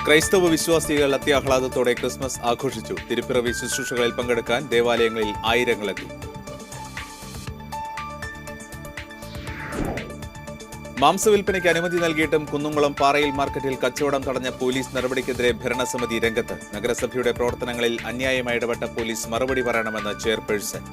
ക്രൈസ്തവ വിശ്വാസികൾ അത്യാഹ്ലാദത്തോടെ ക്രിസ്മസ് ആഘോഷിച്ചു. തിരുപ്പിറവി ശുശ്രൂഷകളിൽ പങ്കെടുക്കാൻ ദേവാലയങ്ങളിൽ ആയിരങ്ങളെത്തി. മാംസവിൽപ്പനയ്ക്ക് അനുമതി നൽകിയിട്ടും കുന്നംകുളം പാറയിൽ മാർക്കറ്റിൽ കച്ചവടം തടഞ്ഞ പോലീസ് നടപടിക്കെതിരെ ഭരണസമിതി രംഗത്ത്. നഗരസഭയുടെ പ്രവർത്തനങ്ങളിൽ അന്യായമായി ഇടപെട്ട പോലീസ് മറുപടി പറയണമെന്ന് ചെയർപേഴ്സൺ.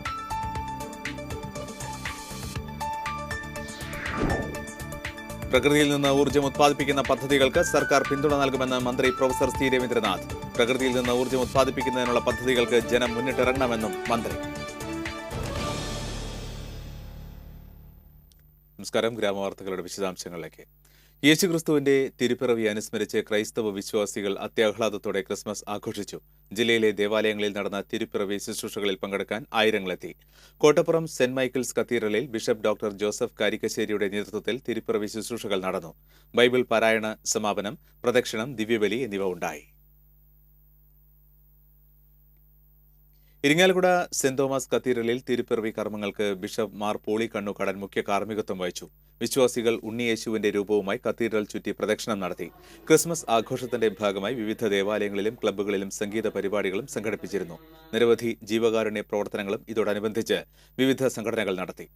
പ്രകൃതിയിൽ നിന്ന് ഊർജ്ജം ഉത്പാദിപ്പിക്കുന്ന പദ്ധതികൾക്ക് സർക്കാർ പിന്തുണ നൽകുമെന്ന് മന്ത്രി പ്രൊഫസർ സി രവീന്ദ്രനാഥ്. പ്രകൃതിയിൽ നിന്ന് ഊർജ്ജം ഉത്പാദിപ്പിക്കുന്നതിനുള്ള പദ്ധതികൾക്ക് ജനം മുന്നിട്ടിറങ്ങണമെന്നും മന്ത്രി. നമസ്കാരം. ഗ്രാമവാർത്തകളുടെ വിശദാംശങ്ങളിലേക്ക്. യേശുക്രിസ്തുവിന്റെ തിരുപ്പിറവി അനുസ്മരിച്ച് ക്രൈസ്തവ വിശ്വാസികൾ അത്യാഹ്ലാദത്തോടെ ക്രിസ്മസ് ആഘോഷിച്ചു. ജില്ലയിലെ ദേവാലയങ്ങളിൽ നടന്ന തിരുപ്പിറവി ശുശ്രൂഷകളിൽ പങ്കെടുക്കാൻ ആയിരങ്ങളെത്തി. കോട്ടപ്പുറം സെന്റ് മൈക്കിൾസ് കത്തീഡ്രലിൽ ബിഷപ്പ് ഡോക്ടർ ജോസഫ് കാരിക്കശ്ശേരിയുടെ നേതൃത്വത്തിൽ തിരുപ്പിറവി ശുശ്രൂഷകൾ നടന്നു. ബൈബിൾ പാരായണ സമാപനം, പ്രദക്ഷിണം, ദിവ്യബലി എന്നിവ ഉണ്ടായി. ഇരിങ്ങാലക്കുട സെന്റ് തോമസ് കത്തീഡ്രലിൽ തിരുപ്പിറവി കർമ്മങ്ങൾക്ക് ബിഷപ്പ് മാർ പോളി കണ്ണുകടൻ മുഖ്യ കാർമ്മികത്വം വഹിച്ചു. വിശ്വാസികൾ ഉണ്ണിയേശുവിന്റെ രൂപവുമായി കത്തീഡ്രൽ ചുറ്റി പ്രദക്ഷിണം നടത്തി. ക്രിസ്മസ് ആഘോഷത്തിന്റെ ഭാഗമായി വിവിധ ദേവാലയങ്ങളിലും ക്ലബ്ബുകളിലും സംഗീത പരിപാടികളും സംഘടിപ്പിച്ചിരുന്നു. നിരവധി ജീവകാരുണ്യ പ്രവർത്തനങ്ങളും ഇതോടനുബന്ധിച്ച് വിവിധ സംഘടനകൾ നടത്തി.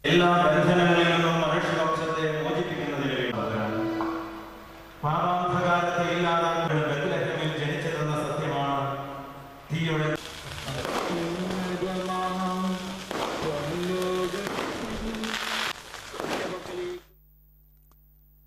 എല്ലാ ബന്ധനങ്ങളിൽ നിന്നും മനുഷ്യവംശത്തെ മോചിപ്പിക്കുന്നതിന് പാപാന്ധകാരത്തെ ഇല്ലാതാക്കാൻ ബത്ലഹേമിൽ ജനിച്ചതെന്ന സത്യമാണ് തീയുടെ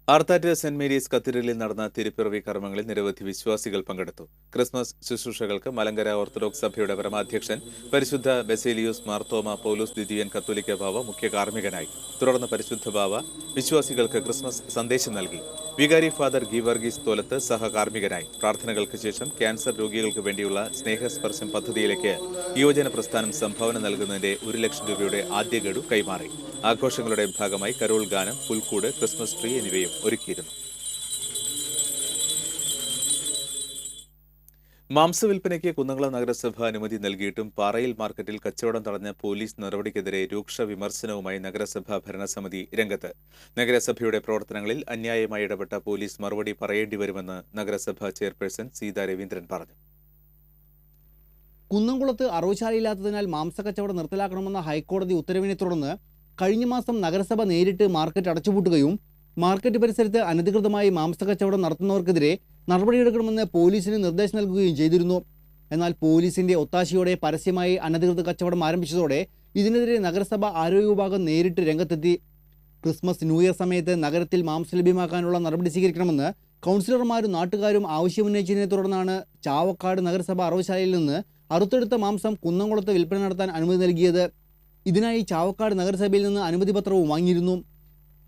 ആർത്താറ്റ് സെന്റ് മേരീസ് കത്തീഡ്രലിൽ നടന്ന തിരുപ്പിറവി കർമ്മങ്ങളിൽ നിരവധി വിശ്വാസികൾ പങ്കെടുത്തു. ക്രിസ്മസ് ശുശ്രൂഷകൾക്ക് മലങ്കര ഓർത്തഡോക്സ് സഭയുടെ പരമാധ്യക്ഷൻ പരിശുദ്ധ ബസേലിയൂസ് മാർത്തോമ പൗലോസ് ദ്വിതീയൻ കത്തോലിക്ക ബാവ മുഖ്യ കാർമ്മികനായി. തുടർന്ന് പരിശുദ്ധ ബാവ വിശ്വാസികൾക്ക് ക്രിസ്മസ് സന്ദേശം നൽകി. വികാരി ഫാദർ ഗീവർഗീസ് തോലത്ത് സഹകാർമ്മികനായി. പ്രാർത്ഥനകൾക്ക് ശേഷം ക്യാൻസർ രോഗികൾക്ക് വേണ്ടിയുള്ള സ്നേഹസ്പർശം പദ്ധതിയിലേക്ക് യുവജന പ്രസ്ഥാനം സംഭാവന നൽകുന്നതിന്റെ 1 ലക്ഷം രൂപയുടെ ആദ്യ ഗഡു കൈമാറി. ആഘോഷങ്ങളുടെ ഭാഗമായി കരോൾ ഗാനം, പുൽക്കൂട്, ക്രിസ്മസ് ട്രീ എന്നിവയും ഒരുക്കിയിരുന്നു. മാംസവിൽപ്പനയ്ക്ക് കുന്നംകുളം നഗരസഭ അനുമതി നൽകിയിട്ടും പാറയിൽ മാർക്കറ്റിൽ കച്ചവടം തടഞ്ഞ പോലീസ് നടപടിക്കെതിരെ രൂക്ഷ വിമർശനവുമായി നഗരസഭാ ഭരണസമിതി രംഗത്ത്. നഗരസഭയുടെ പ്രവർത്തനങ്ങളിൽ അന്യായമായി ഇടപെട്ട പോലീസ് മറുപടി പറയേണ്ടിവരുമെന്ന് നഗരസഭാ ചെയർപേഴ്സൺ സീതാ രവീന്ദ്രൻ പറഞ്ഞു. കുന്നംകുളത്ത് അറവുശാലയില്ലാത്തതിനാൽ മാംസക്കച്ചവടം നിർത്തലാക്കണമെന്ന ഹൈക്കോടതി ഉത്തരവിനെ തുടർന്ന് കഴിഞ്ഞ മാസം നഗരസഭ നേരിട്ട് മാർക്കറ്റ് അടച്ചുപൂട്ടുകയും മാർക്കറ്റ് പരിസരത്ത് അനധികൃതമായി മാംസക്കച്ചവടം നടത്തുന്നവർക്കെതിരെ നടപടിയെടുക്കണമെന്ന് പോലീസിന് നിർദ്ദേശം നൽകുകയും ചെയ്തിരുന്നു. എന്നാൽ പോലീസിന്റെ ഒത്താശയോടെ പരസ്യമായി അനധികൃത കച്ചവടം ആരംഭിച്ചതോടെ ഇതിനെതിരെ നഗരസഭ ആരോഗ്യ വിഭാഗം നേരിട്ട് രംഗത്തെത്തി. ക്രിസ്മസ്, ന്യൂ ഇയർ സമയത്ത് നഗരത്തിൽ മാംസം ലഭ്യമാക്കാനുള്ള നടപടി സ്വീകരിക്കണമെന്ന് കൗൺസിലർമാരും നാട്ടുകാരും ആവശ്യമുന്നയിച്ചതിനെ തുടർന്നാണ് ചാവക്കാട് നഗരസഭ അറവുശാലയിൽ നിന്ന് അറുത്തെടുത്ത മാംസം കുന്നംകുളത്ത് വിൽപ്പന നടത്താൻ അനുമതി നൽകിയത്. ഇതിനായി ചാവക്കാട് നഗരസഭയിൽ നിന്ന് അനുമതി പത്രവും വാങ്ങിയിരുന്നു.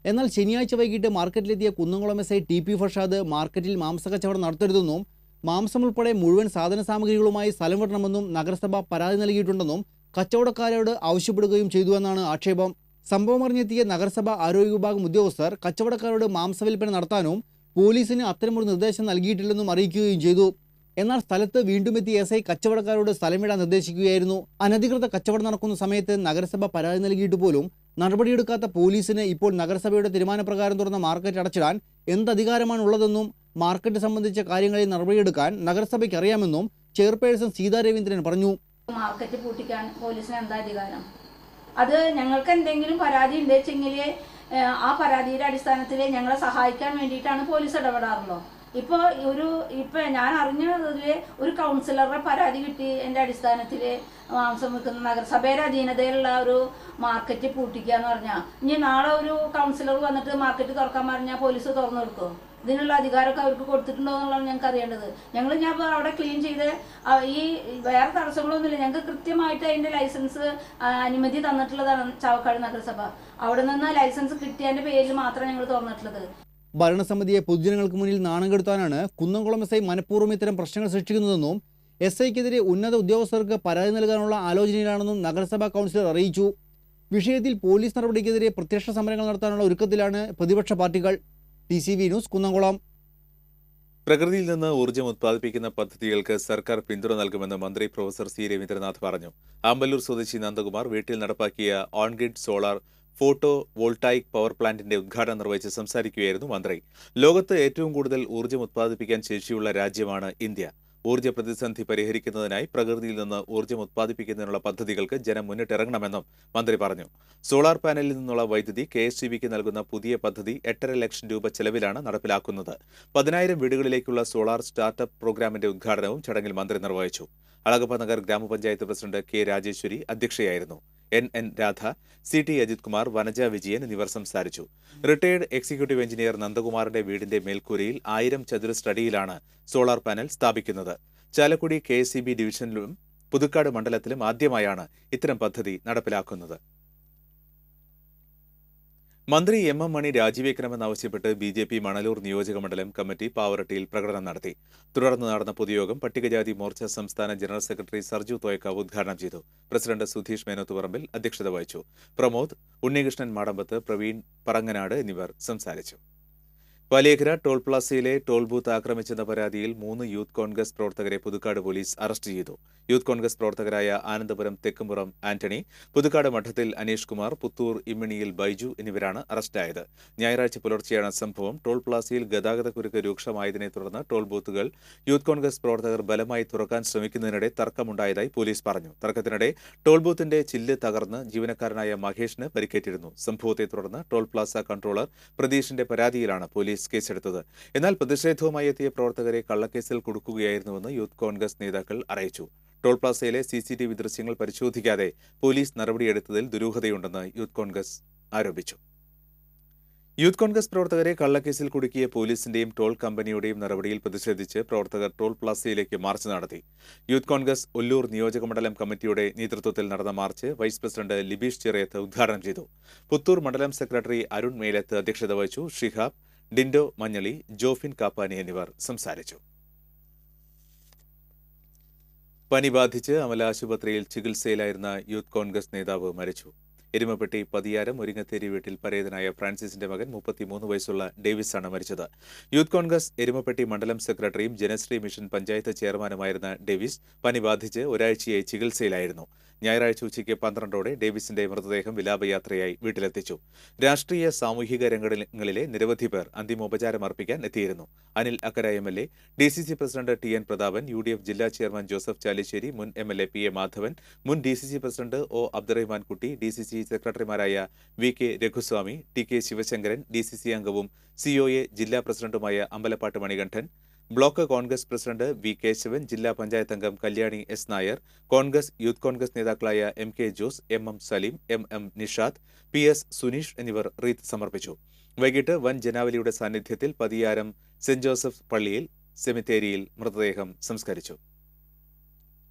എന്നാൽ ശനിയാഴ്ച വൈകിട്ട് മാർക്കറ്റിലെത്തിയ Kunnamkulam S I T P. Farshad മാർക്കറ്റിൽ മാംസക്കച്ചവടം നടത്തരുതെന്നും മാംസം ഉൾപ്പെടെ മുഴുവൻ സാധന സാമഗ്രികളുമായി സ്ഥലം വിടണമെന്നും നഗരസഭ പരാതി നൽകിയിട്ടുണ്ടെന്നും കച്ചവടക്കാരോട് ആവശ്യപ്പെടുകയും ചെയ്തുവെന്നാണ് ആക്ഷേപം. സംഭവം അറിഞ്ഞെത്തിയ നഗരസഭ ആരോഗ്യ വിഭാഗം ഉദ്യോഗസ്ഥർ കച്ചവടക്കാരോട് മാംസവിൽപ്പന നടത്താനും പോലീസിന് അത്തരമൊരു നിർദ്ദേശം നൽകിയിട്ടില്ലെന്നും അറിയിക്കുകയും ചെയ്തു. എന്നാൽ സ്ഥലത്ത് വീണ്ടും എത്തിയ എസ് ഐ കച്ചവടക്കാരോട് സ്ഥലം വിടാൻ നിർദ്ദേശിക്കുകയായിരുന്നു. അനധികൃത കച്ചവടം നടക്കുന്ന സമയത്ത് നഗരസഭ പരാതി നൽകിയിട്ട് പോലും നടപടിയെടുക്കാത്ത പോലീസിന് ഇപ്പോൾ നഗരസഭയുടെ തീരുമാനപ്രകാരം തുറന്ന മാർക്കറ്റ് അടച്ചിടാൻ എന്തധികാരമാണ് ഉള്ളതെന്നും മാർക്കറ്റ് സംബന്ധിച്ച കാര്യങ്ങളിൽ നടപടിയെടുക്കാൻ നഗരസഭയ്ക്ക് അറിയാമെന്നും ചെയർപേഴ്സൺ സീതാ രവീന്ദ്രൻ പറഞ്ഞു. മാർക്കറ്റ് പൂട്ടിക്കാൻ പോലീസിന് എന്താ അധികാരം? അത് ഞങ്ങൾക്ക് എന്തെങ്കിലും പരാതി ഉണ്ടെങ്കിൽ ആ പരാതിയുടെ അടിസ്ഥാനത്തിൽ ഞങ്ങളെ സഹായിക്കാൻ വേണ്ടിയിട്ടാണ് പോലീസ് ഇടപെടാറുള്ളൂ. ഇപ്പോൾ ഞാൻ അറിഞ്ഞതിൽ ഒരു കൗൺസിലറുടെ പരാതി കിട്ടി. എൻ്റെ അടിസ്ഥാനത്തിൽ മാംസം വിൽക്കുന്ന നഗരസഭയുടെ അധീനതയിലുള്ള ഒരു മാർക്കറ്റ് പൂട്ടിക്കുക എന്ന് പറഞ്ഞാൽ ഇനി നാളെ ഒരു കൗൺസിലർ വന്നിട്ട് മാർക്കറ്റ് തുറക്കാൻ പറഞ്ഞാൽ പോലീസ് തുറന്നു കൊടുക്കുമോ? ഇതിനുള്ള അധികാരമൊക്കെ അവർക്ക് കൊടുത്തിട്ടുണ്ടോ എന്നുള്ളതാണ് ഞങ്ങൾക്ക് അറിയേണ്ടത്. ഞാൻ അവിടെ ക്ലീൻ ചെയ്ത് ഈ വേറെ തടസ്സങ്ങളൊന്നുമില്ല. ഞങ്ങൾക്ക് കൃത്യമായിട്ട് അതിൻ്റെ ലൈസൻസ് അനുമതി തന്നിട്ടുള്ളതാണ് ചാവക്കാട് നഗരസഭ. അവിടെ നിന്ന് ലൈസൻസ് കിട്ടിയതിൻ്റെ പേരിൽ മാത്രമേ ഞങ്ങൾ തുറന്നിട്ടുള്ളത്. ഭരണസമിതിയെ പൊതുജനങ്ങൾക്ക് മുന്നിൽ നാണം കെടുത്താനാണ് കുന്നംകുളം എസ് ഐ മനഃപൂർവ്വം ഇത്തരം പ്രശ്നങ്ങൾ സൃഷ്ടിക്കുന്നതെന്നും എസ് ഐക്കെതിരെ ഉന്നത ഉദ്യോഗസ്ഥർക്ക് പരാതി നൽകാനുള്ള ആലോചനയിലാണെന്നും നഗരസഭാ കൗൺസിലർ അറിയിച്ചു. വിഷയത്തിൽ പോലീസ് നടപടിക്കെതിരെ പ്രത്യക്ഷ സമരങ്ങൾ നടത്താനുള്ള ഒരുക്കത്തിലാണ് പ്രതിപക്ഷ പാർട്ടികൾ. TCV news Kunnamkulam. പ്രകൃതിയിൽ നിന്ന് ഊർജ്ജം ഉത്പാദിപ്പിക്കുന്ന പദ്ധതികൾക്ക് സർക്കാർ പിന്തുണ നൽകുമെന്ന് മന്ത്രി പ്രൊഫസർ സി രവീന്ദ്രനാഥ് പറഞ്ഞു. ആമ്പല്ലൂർ സ്വദേശി നന്ദകുമാർ വീട്ടിൽ നടപ്പാക്കിയ on-grid solar photo voltaic power പ്ലാന്റിന്റെ ഉദ്ഘാടനം നിർവഹിച്ച് സംസാരിക്കുകയായിരുന്നു മന്ത്രി. ലോകത്ത് ഏറ്റവും കൂടുതൽ ഊർജ്ജം ഉത്പാദിപ്പിക്കാൻ ശേഷിയുള്ള രാജ്യമാണ് ഇന്ത്യ. ഊർജ്ജ പ്രതിസന്ധി പരിഹരിക്കുന്നതിനായി പ്രകൃതിയിൽ നിന്ന് ഊർജ്ജം ഉത്പാദിപ്പിക്കുന്നതിനുള്ള പദ്ധതികൾക്ക് ജനം മുന്നിട്ടിറങ്ങണമെന്നും മന്ത്രി പറഞ്ഞു. സോളാർ പാനലിൽ നിന്നുള്ള വൈദ്യുതി KSEBക്ക് നൽകുന്ന പുതിയ പദ്ധതി 8.5 ലക്ഷം രൂപ ചെലവിലാണ് നടപ്പിലാക്കുന്നത്. 10,000 വീടുകളിലേക്കുള്ള സോളാർ സ്റ്റാർട്ടപ്പ് പ്രോഗ്രാമിന്റെ ഉദ്ഘാടനവും ചടങ്ങിൽ മന്ത്രി നിർവഹിച്ചു. അളഗപ്പ നഗർ ഗ്രാമപഞ്ചായത്ത് പ്രസിഡന്റ് K. രാജേശ്വരി അധ്യക്ഷയായിരുന്നു. NN രാധ, CT അജിത് കുമാർ, വനജ വിജയൻ എന്നിവർ സംസാരിച്ചു. റിട്ടയേർഡ് എക്സിക്യൂട്ടീവ് എഞ്ചിനീയർ നന്ദകുമാറിന്റെ വീടിന്റെ മേൽക്കൂരയിൽ 1000 ചതുരശ്ര അടിയിലാണ് സോളാർ പാനൽ സ്ഥാപിക്കുന്നത്. ചാലക്കുടി KSEB ഡിവിഷനിലും പുതുക്കാട് മണ്ഡലത്തിലും ആദ്യമായാണ് ഇത്തരം പദ്ധതി നടപ്പിലാക്കുന്നത്. മന്ത്രി MM മണി രാജിവെക്കണമെന്നാവശ്യപ്പെട്ട് BJP മണലൂർ നിയോജകമണ്ഡലം കമ്മിറ്റി പാവറട്ടിയിൽ പ്രകടനം നടത്തി. തുടർന്ന് നടന്ന പൊതുയോഗം പട്ടികജാതി മോർച്ച സംസ്ഥാന ജനറൽ സെക്രട്ടറി സർജു തോയക്കാവ് ഉദ്ഘാടനം ചെയ്തു. പ്രസിഡന്റ് സുധീഷ് മേനോത്തുപറമ്പിൽ അധ്യക്ഷത വഹിച്ചു. പ്രമോദ്, ഉണ്ണികൃഷ്ണൻ മാടമ്പത്ത്, പ്രവീൺ പറങ്ങനാട് എന്നിവർ സംസാരിച്ചു. വലിയകര ടോൾ പ്ലാസയിലെ ടോൾ ബൂത്ത് ആക്രമിച്ചെന്ന പരാതിയിൽ 3 യൂത്ത് കോൺഗ്രസ് പ്രവർത്തകരെ പുതുക്കാട് പോലീസ് അറസ്റ്റ് ചെയ്തു. യൂത്ത് കോൺഗ്രസ് പ്രവർത്തകരായ ആനന്ദപുരം തെക്കുംപുറം ആന്റണി, പുതുക്കാട് മഠത്തിൽ അനീഷ് കുമാർ, പുത്തൂർ ഇമ്മിണിയിൽ ബൈജു എന്നിവരാണ് അറസ്റ്റായത്. ഞായറാഴ്ച പുലർച്ചെയാണ് സംഭവം. ടോൾ പ്ലാസയിൽ ഗതാഗതക്കുരുക്ക് രൂക്ഷമായതിനെ തുടർന്ന് ടോൾ ബൂത്തുകൾ യൂത്ത് കോൺഗ്രസ് പ്രവർത്തകർ ബലമായി തുറക്കാൻ ശ്രമിക്കുന്നതിനിടെ തർക്കമുണ്ടായതായി പോലീസ് പറഞ്ഞു. തർക്കത്തിനിടെ ടോൾ ബൂത്തിന്റെ ചില്ല് തകർന്ന് ജീവനക്കാരനായ മഹേഷിന് പരിക്കേറ്റിരുന്നു. സംഭവത്തെ തുടർന്ന് ടോൾ പ്ലാസ കൺട്രോളർ പ്രതീഷിന്റെ പരാതിയിലാണ് പോലീസ് കേസെടുത്തത്. എന്നാൽ പ്രതിഷേധവുമായി എത്തിയ പ്രവർത്തകരെ കള്ളക്കേസിൽ കുടുക്കുകയായിരുന്നുവെന്ന് യൂത്ത് കോൺഗ്രസ് നേതാക്കൾ അറിയിച്ചു. ടോൾ പ്ലാസയിലെ CCTV ദൃശ്യങ്ങൾ പരിശോധിക്കാതെ പോലീസ് നടപടിയെടുത്തതിൽ ദുരൂഹതയുണ്ടെന്ന് യൂത്ത് കോൺഗ്രസ് ആരോപിച്ചു. യൂത്ത് കോൺഗ്രസ് പ്രവർത്തകരെ കള്ളക്കേസിൽ കുടുക്കിയ പോലീസിന്റെയും ടോൾ കമ്പനിയുടെയും നടപടിയിൽ പ്രതിഷേധിച്ച് പ്രവർത്തകർ ടോൾ പ്ലാസയിലേക്ക് മാർച്ച് നടത്തി. യൂത്ത് കോൺഗ്രസ് ഒല്ലൂർ നിയോജകമണ്ഡലം കമ്മിറ്റിയുടെ നേതൃത്വത്തിൽ നടന്ന march vice president Libeesh Chirayath ഉദ്ഘാടനം ചെയ്തു. പുത്തൂർ മണ്ഡലം സെക്രട്ടറി അരുൺ മേലത്ത് അധ്യക്ഷത വഹിച്ചു. ഷിഹാബ്, ഡിൻഡോ മഞ്ഞളി, ജോഫിൻ കാപ്പാനി എന്നിവർ സംസാരിച്ചു. പനി ബാധിച്ച് അമല ആശുപത്രിയിൽ ചികിത്സയിലായിരുന്ന യൂത്ത് കോൺഗ്രസ് നേതാവ് മരിച്ചു. എരുമപ്പെട്ടി പതിയാരം ഒരിങ്ങത്തേരി വീട്ടിൽ പരേതനായ ഫ്രാൻസിസിന്റെ മകൻ 33 വയസ്സുള്ള ഡേവിസാണ് മരിച്ചത്. യൂത്ത് കോൺഗ്രസ് എരുമപ്പെട്ടി മണ്ഡലം സെക്രട്ടറിയും ജനശ്രീ മിഷൻ പഞ്ചായത്ത് ചെയർമാനുമായിരുന്ന ഡേവിസ് പനി ബാധിച്ച് ഒരാഴ്ചയായി ചികിത്സയിലായിരുന്നു. ഞായറാഴ്ച ഉച്ചയ്ക്ക് 12ഓടെ ഡേവിസിന്റെ മൃതദേഹം വിലാപയാത്രയായി വീട്ടിലെത്തിച്ചു. രാഷ്ട്രീയ സാമൂഹിക രംഗങ്ങളിലെ നിരവധി പേർ അന്തിമോപചാരം അർപ്പിക്കാൻ എത്തിയിരുന്നു. അനിൽ അക്കര MLA, DCC president TN Prathapan, UDF ജില്ലാ ചെയർമാൻ ജോസഫ് ചാലിശ്ശേരി, മുൻ MLA PA മാധവൻ, മുൻ DCC പ്രസിഡന്റ് O അബ്ദുറഹ്മാൻ കുട്ടി, DCC സെക്രട്ടറിമാരായ VK Raghuswamy, TK Sivasankaran, DCC അംഗവും COA ജില്ലാ പ്രസിഡന്റുമായ Ambalapattu Manikandan, block Congress president V Kesavan, ജില്ലാ പഞ്ചായത്ത് അംഗം Kalyani S Nair, Congress youth Congress നേതാക്കളായ MK Jose, MM Saleem, MM Nishad, PS Suneesh എന്നിവർ റീത്ത് സമർപ്പിച്ചു. വൈകിട്ട് വൻ ജനാവലിയുടെ സാന്നിധ്യത്തിൽ പതിയാരം സെന്റ് ജോസഫ് പള്ളിയിൽ സെമിത്തേരിയിൽ മൃതദേഹം സംസ്കരിച്ചു.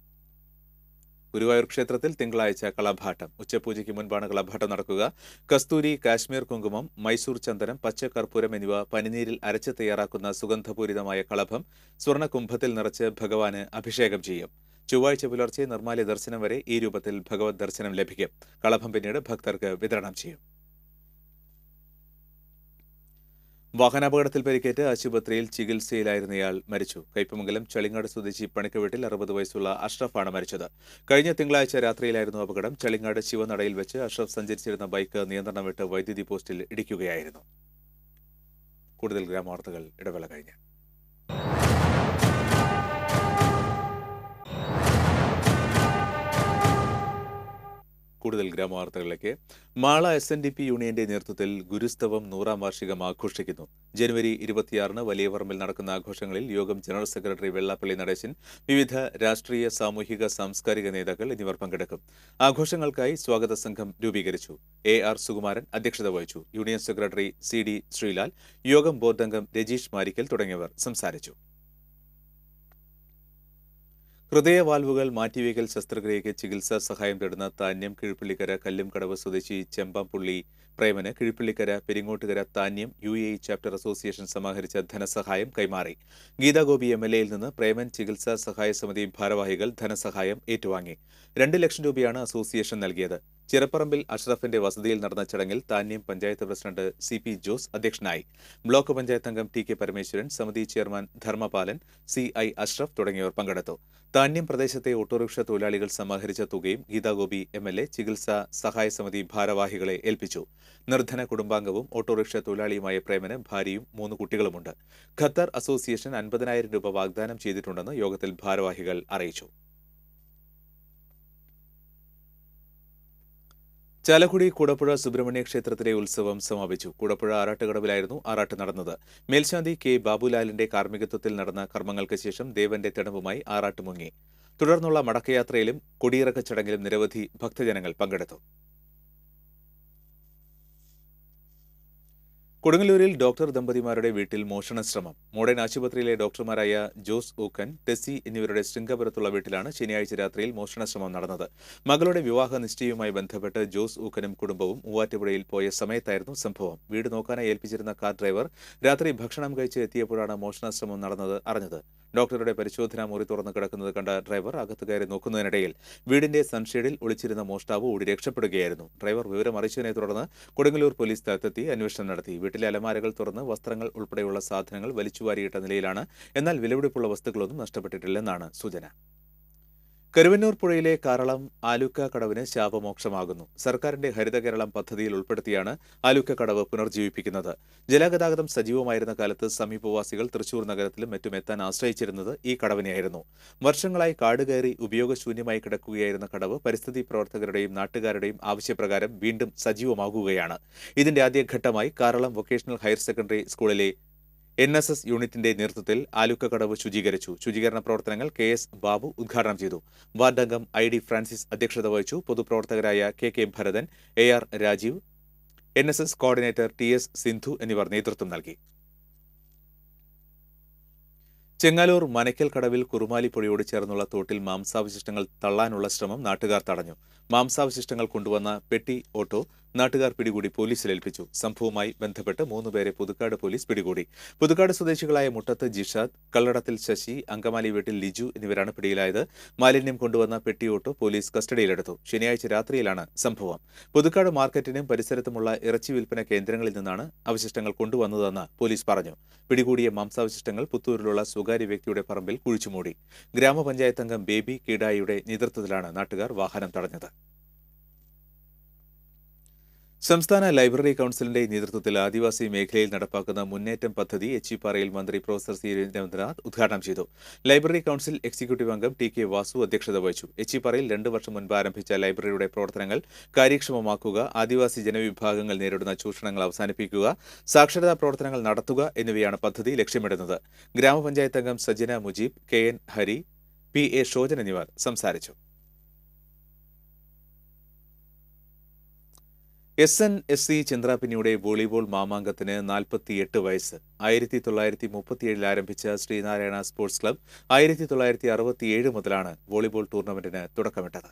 ഗുരുവായൂർ ക്ഷേത്രത്തിൽ തിങ്കളാഴ്ച കളഭാട്ടം. ഉച്ചപൂജയ്ക്ക് മുൻപാണ് കളഭാട്ടം നടക്കുക. കസ്തൂരി, കാശ്മീർ കുങ്കുമം, മൈസൂർ ചന്ദനം, പച്ചക്കർപ്പൂരം എന്നിവ പനിനീരിൽ അരച്ച് തയ്യാറാക്കുന്ന സുഗന്ധപൂരിതമായ കളഭം സ്വർണ്ണകുംഭത്തിൽ നിറച്ച് ഭഗവാന് അഭിഷേകം ചെയ്യും. ചൊവ്വാഴ്ച പുലർച്ചെ നിർമ്മാല്യ ദർശനം വരെ ഈ രൂപത്തിൽ ഭഗവത് ദർശനം ലഭിക്കും. കളഭം പിന്നീട് ഭക്തർക്ക് വിതരണം ചെയ്യും. വാഹനാപകടത്തിൽ പരിക്കേറ്റ് ആശുപത്രിയിൽ ചികിത്സയിലായിരുന്നയാൾ മരിച്ചു. കയ്പമംഗലം ചളിങ്ങാട് സ്വദേശി പണിക്കവീട്ടിൽ 60 വയസ്സുള്ള അഷ്റഫാണ് മരിച്ചത്. കഴിഞ്ഞ തിങ്കളാഴ്ച രാത്രിയിലായിരുന്നു അപകടം. ചളിങ്ങാട് ശിവനടയിൽ വെച്ച് അഷ്റഫ് സഞ്ചരിച്ചിരുന്ന ബൈക്ക് നിയന്ത്രണം വിട്ട് വൈദ്യുതി പോസ്റ്റിൽ ഇടിക്കുകയായിരുന്നു. കൂടുതൽ ഗ്രാമവാർത്തകൾ ഇടവേള കഴിഞ്ഞ്. കൂടുതൽ ഗ്രാമവാർത്തകളിലേക്ക്. മാള SNDP യൂണിയന്റെ നേതൃത്വത്തിൽ ഗുരുസ്തവം 100ാം വാർഷികം ആഘോഷിക്കുന്നു. ജനുവരി 26-ന് വലിയ പറമ്പിൽ നടക്കുന്ന ആഘോഷങ്ങളിൽ യോഗം ജനറൽ സെക്രട്ടറി വെള്ളാപ്പള്ളി നടേശൻ, വിവിധ രാഷ്ട്രീയ, സാമൂഹിക, സാംസ്കാരിക നേതാക്കൾ എന്നിവർ പങ്കെടുക്കും. ആഘോഷങ്ങൾക്കായി സ്വാഗത സംഘം രൂപീകരിച്ചു. AR സുകുമാരൻ അധ്യക്ഷത വഹിച്ചു. യൂണിയൻ സെക്രട്ടറി CD ശ്രീലാൽ, യോഗം ബോർഡ് അംഗം രജീഷ് മാരിക്കൽ തുടങ്ങിയവർ സംസാരിച്ചു. ഹൃദയവാൽവുകൾ മാറ്റിവയ്ക്കൽ ശസ്ത്രക്രിയയ്ക്ക് ചികിത്സാ സഹായം തേടുന്ന താന്യം കിഴിപ്പള്ളിക്കര കല്ലുംകടവ് സ്വദേശി ചെമ്പാംപുള്ളി പ്രേമന് Kizhippallikkara Peringottukara Thanyam UAE chapter association സമാഹരിച്ച ധനസഹായം കൈമാറി. ഗീതാഗോപി MLAയിൽ നിന്ന് പ്രേമൻ ചികിത്സാ സഹായ സമിതി ഭാരവാഹികൾ ധനസഹായം ഏറ്റുവാങ്ങി. 2 ലക്ഷം രൂപയാണ് അസോസിയേഷൻ നൽകിയത്. ചിറപ്പറമ്പിൽ അഷ്റഫിന്റെ വസതിയിൽ നടന്ന ചടങ്ങിൽ താന്യം പഞ്ചായത്ത് പ്രസിഡന്റ് CP ജോസ് അധ്യക്ഷനായി. ബ്ലോക്ക് പഞ്ചായത്ത് അംഗം TK പരമേശ്വരൻ, സമിതി ചെയർമാൻ ധർമ്മപാലൻ, CI അഷ്റഫ് തുടങ്ങിയവർ പങ്കെടുത്തു. താന്യം പ്രദേശത്തെ ഓട്ടോറിക്ഷ തൊഴിലാളികൾ സമാഹരിച്ച തുകയും ഗീതാഗോപി MLA ചികിത്സാ സഹായ സമിതി ഭാരവാഹികളെ ഏൽപ്പിച്ചു. നിർധന കുടുംബാംഗവും ഓട്ടോറിക്ഷ തൊഴിലാളിയുമായ പ്രേമന് ഭാര്യയും 3 കുട്ടികളുമുണ്ട്. ഖത്തർ അസോസിയേഷൻ 50,000 രൂപ വാഗ്ദാനം ചെയ്തിട്ടുണ്ടെന്ന് യോഗത്തിൽ ഭാരവാഹികൾ അറിയിച്ചു. ചാലക്കുടി കൂടപ്പുഴ സുബ്രഹ്മണ്യ ക്ഷേത്രത്തിലെ ഉത്സവം സമാപിച്ചു. കൂടപ്പുഴ ആറാട്ടുകടവിലായിരുന്നു ആറാട്ട് നടന്നത്. മേൽശാന്തി K. ബാബുലാലിന്റെ കാർമ്മികത്വത്തിൽ നടന്ന കർമ്മങ്ങൾക്ക് ശേഷം ദേവന്റെ തിടമ്പുമായി ആറാട്ട് മുങ്ങി. തുടർന്നുള്ള മടക്കയാത്രയിലും കൊടിയിറക്ക ചടങ്ങിലും നിരവധി ഭക്തജനങ്ങൾ പങ്കെടുത്തു. കൊടുങ്ങല്ലൂരിൽ ഡോക്ടർ ദമ്പതിമാരുടെ വീട്ടിൽ മോഷണശ്രമം. മോഡേൺ ആശുപത്രിയിലെ ഡോക്ടർമാരായ ജോസ് ഊക്കൻ, ടെസ്സി എന്നിവരുടെ ശൃംഗപുരത്തുള്ള വീട്ടിലാണ് ശനിയാഴ്ച രാത്രിയിൽ മോഷണശ്രമം നടന്നത്. മകളുടെ വിവാഹ നിശ്ചയവുമായി ബന്ധപ്പെട്ട് ജോസ് ഊക്കനും കുടുംബവും മൂവാറ്റുപുഴയിൽ പോയ സമയത്തായിരുന്നു സംഭവം. വീട് നോക്കാനായി ഏൽപ്പിച്ചിരുന്ന കാർ ഡ്രൈവർ രാത്രി ഭക്ഷണം കഴിച്ച് എത്തിയപ്പോഴാണ് മോഷണശ്രമം നടന്നത് അറിഞ്ഞത്. ഡോക്ടറുടെ പരിശോധനാ മുറി തുറന്നു കിടക്കുന്നത് കണ്ട ഡ്രൈവർ അകത്ത് കയറി നോക്കുന്നതിനിടയിൽ വീടിന്റെ സൺഷെയ്ഡിൽ ഒളിച്ചിരുന്ന മോഷ്ടാവ് ഓടി രക്ഷപ്പെടുകയായിരുന്നു. ഡ്രൈവർ വിവരം അറിയിച്ചതിനെ തുടർന്ന് കൊടുങ്ങല്ലൂർ പോലീസ് സ്ഥലത്തെത്തി അന്വേഷണം നടത്തി. വീട്ടിലെ അലമാരകൾ തുറന്ന് വസ്ത്രങ്ങൾ ഉൾപ്പെടെയുള്ള സാധനങ്ങൾ വലിച്ചുവാരിയിട്ട നിലയിലാണ്. എന്നാൽ വിലപിടിപ്പുള്ള വസ്തുക്കളൊന്നും നഷ്ടപ്പെട്ടിട്ടില്ലെന്നാണ് സൂചന. കരുവന്നൂർ പുഴയിലെ കാറളം ആലുക്ക കടവിന് ശാപമോക്ഷമാകുന്നു. സർക്കാരിന്റെ ഹരിത കേരളം പദ്ധതിയിൽ ഉൾപ്പെടുത്തിയാണ് ആലുക്ക കടവ് പുനർജീവിപ്പിക്കുന്നത്. ജലഗതാഗതം സജീവമായിരുന്ന കാലത്ത് സമീപവാസികൾ തൃശൂർ നഗരത്തിലും മറ്റും എത്താൻ ആശ്രയിച്ചിരുന്നത് ഈ കടവിനെയായിരുന്നു. വർഷങ്ങളായി കാടുകയറി ഉപയോഗശൂന്യമായി കിടക്കുകയായിരുന്ന കടവ് പരിസ്ഥിതി പ്രവർത്തകരുടെയും നാട്ടുകാരുടെയും ആവശ്യപ്രകാരം വീണ്ടും സജീവമാകുകയാണ്. ഇതിന്റെ ആദ്യഘട്ടമായി കാറളം വൊക്കേഷണൽ ഹയർ സെക്കൻഡറി സ്കൂളിലെ NSS യൂണിറ്റിന്റെ നേതൃത്വത്തിൽ ആലുക്ക കടവ് ശുചീകരിച്ചു. ശുചീകരണ പ്രവർത്തനങ്ങൾ KS ബാബു ഉദ്ഘാടനം ചെയ്തു. വാർഡംഗം ID ഫ്രാൻസിസ് അധ്യക്ഷത വഹിച്ചു. പൊതുപ്രവർത്തകരായ KK Bharathan, AR Rajeev, NSS coordinator TS Sindhu എന്നിവർ നേതൃത്വം നൽകി. ചെങ്ങാലൂർ മനയ്ക്കൽ കടവിൽ കുറുമാലിപ്പുഴയോട് ചേർന്നുള്ള തോട്ടിൽ മാംസാവശിഷ്ടങ്ങൾ തള്ളാനുള്ള ശ്രമം നാട്ടുകാർ തടഞ്ഞു. മാംസാവശിഷ്ടങ്ങൾ കൊണ്ടുവന്ന പെട്ടി ഓട്ടോ നാട്ടുകാർ പിടികൂടി പോലീസിൽ ഏൽപ്പിച്ചു. സംഭവവുമായി ബന്ധപ്പെട്ട് 3 പേരെ പുതുക്കാട് പോലീസ് പിടികൂടി. പുതുക്കാട് സ്വദേശികളായ മുട്ടത്ത് ജിഷാദ്, കല്ലടത്തിൽ ശശി, അങ്കമാലി വീട്ടിൽ ലിജു എന്നിവരാണ് പിടിയിലായത്. മാലിന്യം കൊണ്ടുവന്ന പെട്ടി ഓട്ടോ പോലീസ് കസ്റ്റഡിയിലെടുത്തു. ശനിയാഴ്ച രാത്രിയിലാണ് സംഭവം. പുതുക്കാട് മാർക്കറ്റിനും പരിസരത്തുമുള്ള ഇറച്ചി വിൽപ്പന കേന്ദ്രങ്ങളിൽ നിന്നാണ് അവശിഷ്ടങ്ങൾ കൊണ്ടുവന്നതെന്ന് പോലീസ് പറഞ്ഞു. പിടികൂടിയ മാംസാവശിഷ്ടങ്ങൾ പുത്തൂരിലുള്ള സ്വകാര്യ വ്യക്തിയുടെ പറമ്പിൽ കുഴിച്ചുമൂടി. ഗ്രാമപഞ്ചായത്ത് അംഗം ബേബി കീടായിയുടെ നേതൃത്വത്തിലാണ് നാട്ടുകാർ വാഹനം തടഞ്ഞത്. സംസ്ഥാന ലൈബ്രറി കൌൺസിലിന്റെ നേതൃത്വത്തിൽ ആദിവാസി മേഖലയിൽ നടപ്പാക്കുന്ന മുന്നേറ്റം പദ്ധതി എച്ചിപ്പാറയിൽ മന്ത്രി പ്രൊഫസർ C. രവീന്ദ്രനാഥ് ഉദ്ഘാടനം ചെയ്തു. ലൈബ്രറി കൌൺസിൽ എക്സിക്യൂട്ടീവ് അംഗം TK വാസു അധ്യക്ഷത വഹിച്ചു. എച്ചിപ്പാറയിൽ 2 വർഷം മുൻപ് ആരംഭിച്ച ലൈബ്രറിയുടെ പ്രവർത്തനങ്ങൾ കാര്യക്ഷമമാക്കുക, ആദിവാസി ജനവിഭാഗങ്ങൾ നേരിടുന്ന ചൂഷണങ്ങൾ അവസാനിപ്പിക്കുക, സാക്ഷരതാ പ്രവർത്തനങ്ങൾ നടത്തുക എന്നിവയാണ് പദ്ധതി ലക്ഷ്യമിടുന്നത്. ഗ്രാമപഞ്ചായത്ത് അംഗം സജന മുജീബ്, KN ഹരി, PA ഷോജൻ എന്നിവർ സംസാരിച്ചു. SNSC ചന്ദ്രാപിന്നിയുടെ വോളിബോൾ മാമാങ്കത്തിന് 48 വയസ്സ്. 1937 ആരംഭിച്ച ശ്രീനാരായണ സ്പോർട്സ് ക്ലബ് 1967 മുതലാണ് വോളിബോൾ ടൂർണമെന്റിന് തുടക്കമിട്ടത്.